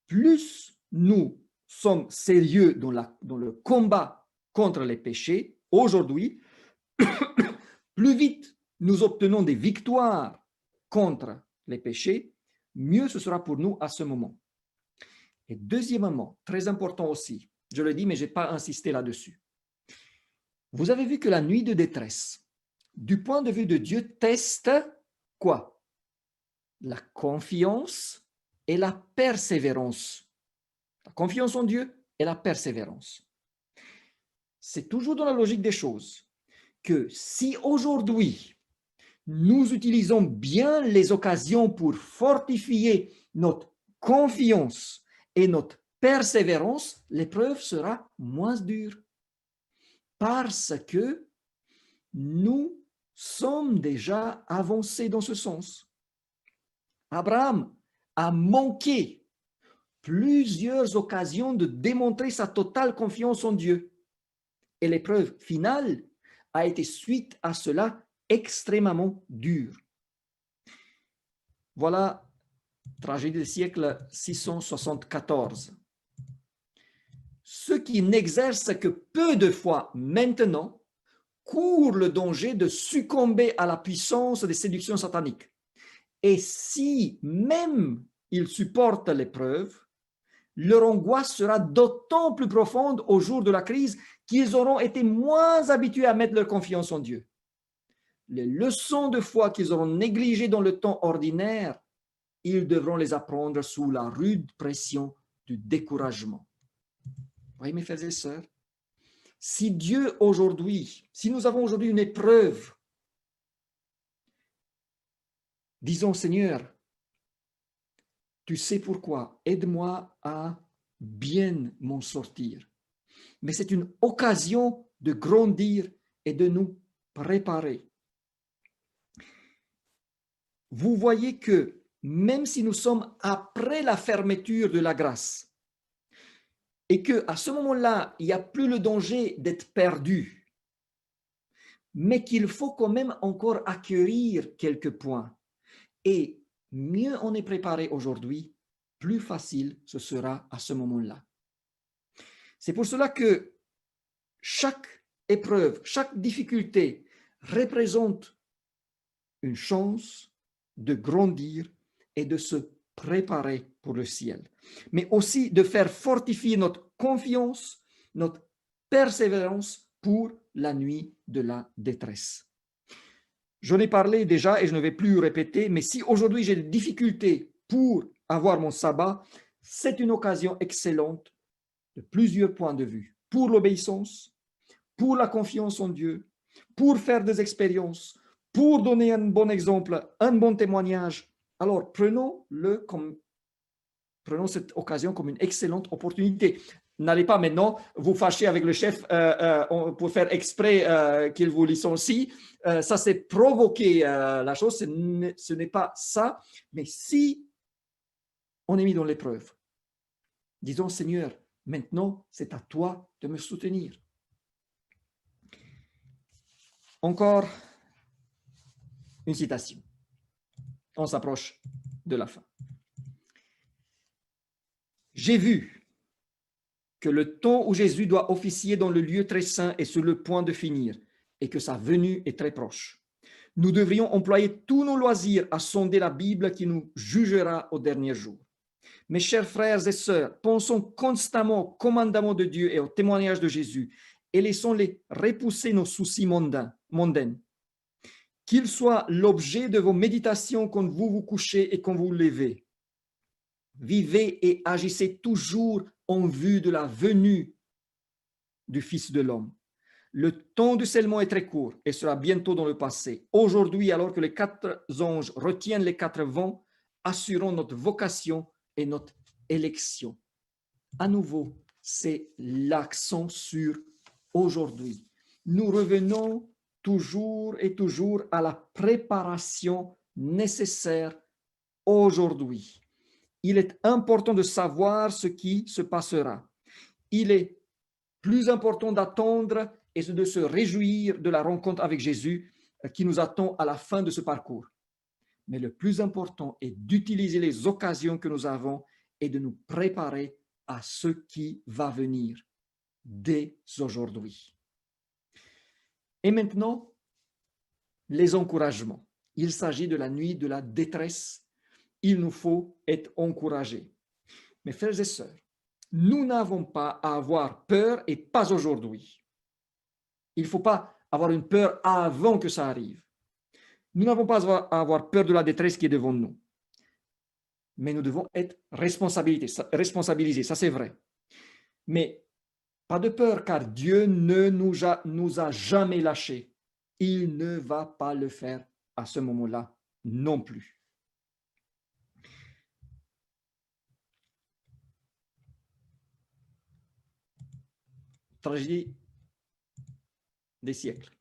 plus nous sommes sérieux dans le combat contre les péchés aujourd'hui, plus vite nous obtenons des victoires contre les péchés, mieux ce sera pour nous à ce moment. Et deuxièmement, très important aussi, je le dis, mais je n'ai pas insisté là-dessus. Vous avez vu que la nuit de détresse, du point de vue de Dieu, teste quoi? La confiance et la persévérance. La confiance en Dieu et la persévérance. C'est toujours dans la logique des choses que si aujourd'hui, nous utilisons bien les occasions pour fortifier notre confiance et notre persévérance, l'épreuve sera moins dure. Parce que nous sommes déjà avancés dans ce sens. Abraham a manqué plusieurs occasions de démontrer sa totale confiance en Dieu. Et l'épreuve finale a été suite à cela extrêmement dure. Voilà, tragédie du siècle 674. Ceux qui n'exercent que peu de foi maintenant courent le danger de succomber à la puissance des séductions sataniques. Et si même ils supportent l'épreuve, leur angoisse sera d'autant plus profonde au jour de la crise qu'ils auront été moins habitués à mettre leur confiance en Dieu. Les leçons de foi qu'ils auront négligées dans le temps ordinaire, ils devront les apprendre sous la rude pression du découragement. Vous voyez, mes frères et sœurs, si Dieu aujourd'hui, si nous avons aujourd'hui une épreuve, disons, Seigneur, tu sais pourquoi, aide-moi à bien m'en sortir. Mais c'est une occasion de grandir et de nous préparer. Vous voyez que même si nous sommes après la fermeture de la grâce et qu'à ce moment-là, il n'y a plus le danger d'être perdu, mais qu'il faut quand même encore acquérir quelques points. Et mieux on est préparé aujourd'hui, plus facile ce sera à ce moment-là. C'est pour cela que chaque épreuve, chaque difficulté représente une chance de grandir et de se préparer pour le ciel, mais aussi de faire fortifier notre confiance, notre persévérance pour la nuit de la détresse. J'en ai parlé déjà et je ne vais plus répéter, mais si aujourd'hui j'ai des difficultés pour avoir mon sabbat, c'est une occasion excellente de plusieurs points de vue, pour l'obéissance, pour la confiance en Dieu, pour faire des expériences, pour donner un bon exemple, un bon témoignage. Alors, prenons cette occasion comme une excellente opportunité. N'allez pas maintenant vous fâcher avec le chef pour faire exprès qu'il vous licencie. Ça, c'est provoquer la chose. Ce n'est pas ça. Mais si on est mis dans l'épreuve, disons, Seigneur, maintenant, c'est à toi de me soutenir. Encore une citation. On s'approche de la fin. J'ai vu que le temps où Jésus doit officier dans le lieu très saint est sur le point de finir et que sa venue est très proche. Nous devrions employer tous nos loisirs à sonder la Bible qui nous jugera au dernier jour. Mes chers frères et sœurs, pensons constamment au commandement de Dieu et au témoignage de Jésus et laissons-les repousser nos soucis mondains. Qu'il soit l'objet de vos méditations quand vous vous couchez et quand vous vous levez. Vivez et agissez toujours en vue de la venue du Fils de l'homme. Le temps du scellement est très court et sera bientôt dans le passé. Aujourd'hui, alors que les 4 anges retiennent les 4 vents, assurons notre vocation et notre élection. À nouveau, c'est l'accent sur aujourd'hui. Nous revenons toujours et toujours à la préparation nécessaire aujourd'hui. Il est important de savoir ce qui se passera. Il est plus important d'attendre et de se réjouir de la rencontre avec Jésus qui nous attend à la fin de ce parcours. Mais le plus important est d'utiliser les occasions que nous avons et de nous préparer à ce qui va venir dès aujourd'hui. Et maintenant, les encouragements. Il s'agit de la nuit de la détresse. Il nous faut être encouragés. Mes frères et sœurs, nous n'avons pas à avoir peur et pas aujourd'hui. Il ne faut pas avoir une peur avant que ça arrive. Nous n'avons pas à avoir peur de la détresse qui est devant nous. Mais nous devons être responsabilisés, ça c'est vrai. Mais pas de peur, car Dieu ne nous a jamais lâchés. Il ne va pas le faire à ce moment-là non plus. Tragédie des siècles.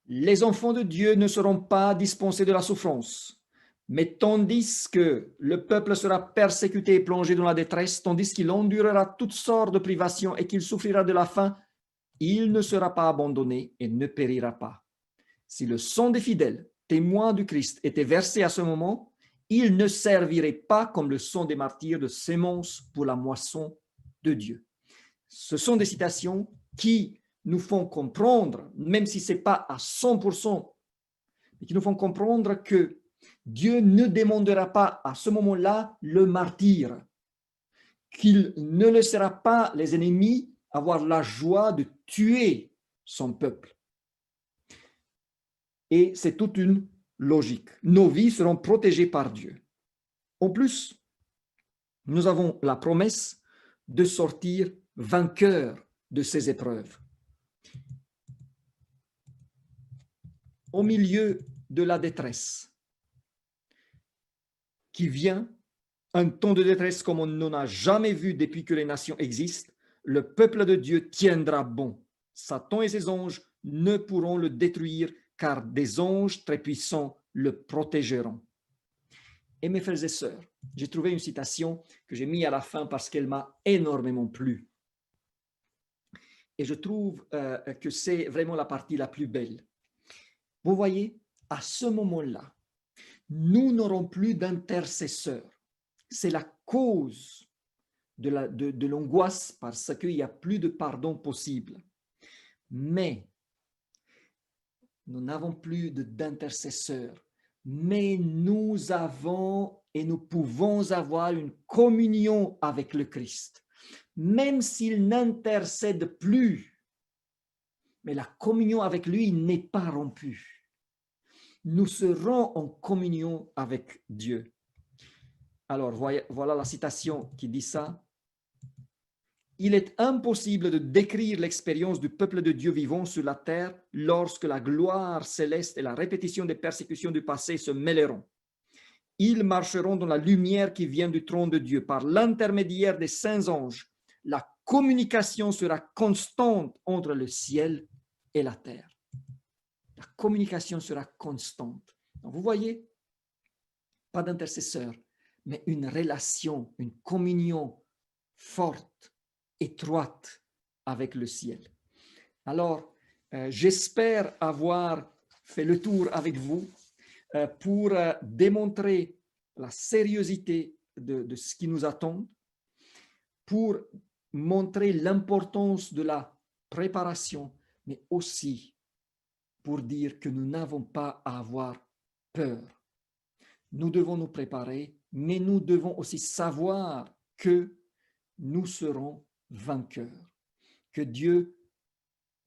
Les enfants de Dieu ne seront pas dispensés de la souffrance, mais tandis que le peuple sera persécuté et plongé dans la détresse, tandis qu'il endurera toutes sortes de privations et qu'il souffrira de la faim, il ne sera pas abandonné et ne périra pas. Si le sang des fidèles, témoins du Christ, était versé à ce moment, il ne servirait pas comme le sang des martyrs de sémence pour la moisson de Dieu. Ce sont des citations qui nous font comprendre, même si ce n'est pas à 100%, mais qui nous font comprendre que Dieu ne demandera pas à ce moment-là le martyr, qu'il ne laissera pas les ennemis avoir la joie de tuer son peuple. Et c'est toute une logique. Nos vies seront protégées par Dieu. En plus, nous avons la promesse de sortir vainqueurs de ces épreuves. Au milieu de la détresse qui vient, un temps de détresse comme on n'en a jamais vu depuis que les nations existent, le peuple de Dieu tiendra bon. Satan et ses anges ne pourront le détruire car des anges très puissants le protégeront. Et mes frères et sœurs, j'ai trouvé une citation que j'ai mise à la fin parce qu'elle m'a énormément plu. Et je trouve que c'est vraiment la partie la plus belle. Vous voyez, à ce moment-là, nous n'aurons plus d'intercesseurs. C'est la cause de l'angoisse parce qu'il n'y a plus de pardon possible. Mais nous n'avons plus d'intercesseurs. Mais nous avons et nous pouvons avoir une communion avec le Christ. Même s'il n'intercède plus, mais la communion avec lui n'est pas rompue. Nous serons en communion avec Dieu. Alors, voilà la citation qui dit ça. Il est impossible de décrire l'expérience du peuple de Dieu vivant sur la terre lorsque la gloire céleste et la répétition des persécutions du passé se mêleront. Ils marcheront dans la lumière qui vient du trône de Dieu. Par l'intermédiaire des saints anges, la communication sera constante entre le ciel et la terre. La communication sera constante. Donc, vous voyez, pas d'intercesseur, mais une relation, une communion forte, étroite avec le ciel. Alors, j'espère avoir fait le tour avec vous pour démontrer la sérieuxité de ce qui nous attend, pour montrer l'importance de la préparation, mais aussi pour dire que nous n'avons pas à avoir peur. Nous devons nous préparer, mais nous devons aussi savoir que nous serons vainqueurs, que Dieu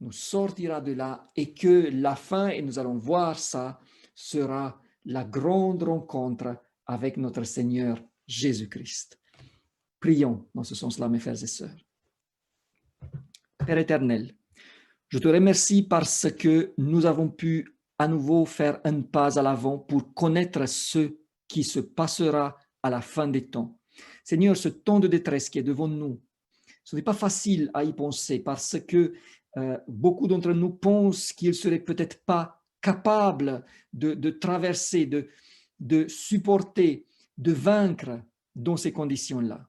nous sortira de là et que la fin, et nous allons voir ça, sera la grande rencontre avec notre Seigneur Jésus-Christ. Prions dans ce sens-là, mes frères et sœurs. Père éternel, je te remercie parce que nous avons pu à nouveau faire un pas à l'avant pour connaître ce qui se passera à la fin des temps. Seigneur, ce temps de détresse qui est devant nous, ce n'est pas facile à y penser parce que beaucoup d'entre nous pensent qu'ils ne seraient peut-être pas capables de traverser, de supporter, de vaincre dans ces conditions-là.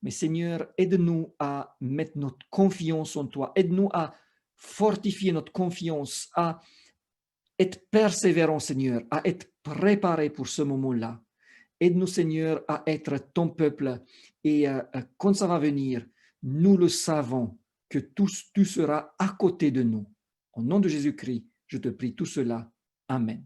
Mais Seigneur, aide-nous à mettre notre confiance en toi, aide-nous à fortifier notre confiance, à être persévérant, Seigneur, à être préparé pour ce moment-là. Aide-nous, Seigneur, à être ton peuple et quand ça va venir, nous le savons que tu seras à côté de nous. Au nom de Jésus-Christ, je te prie tout cela. Amen.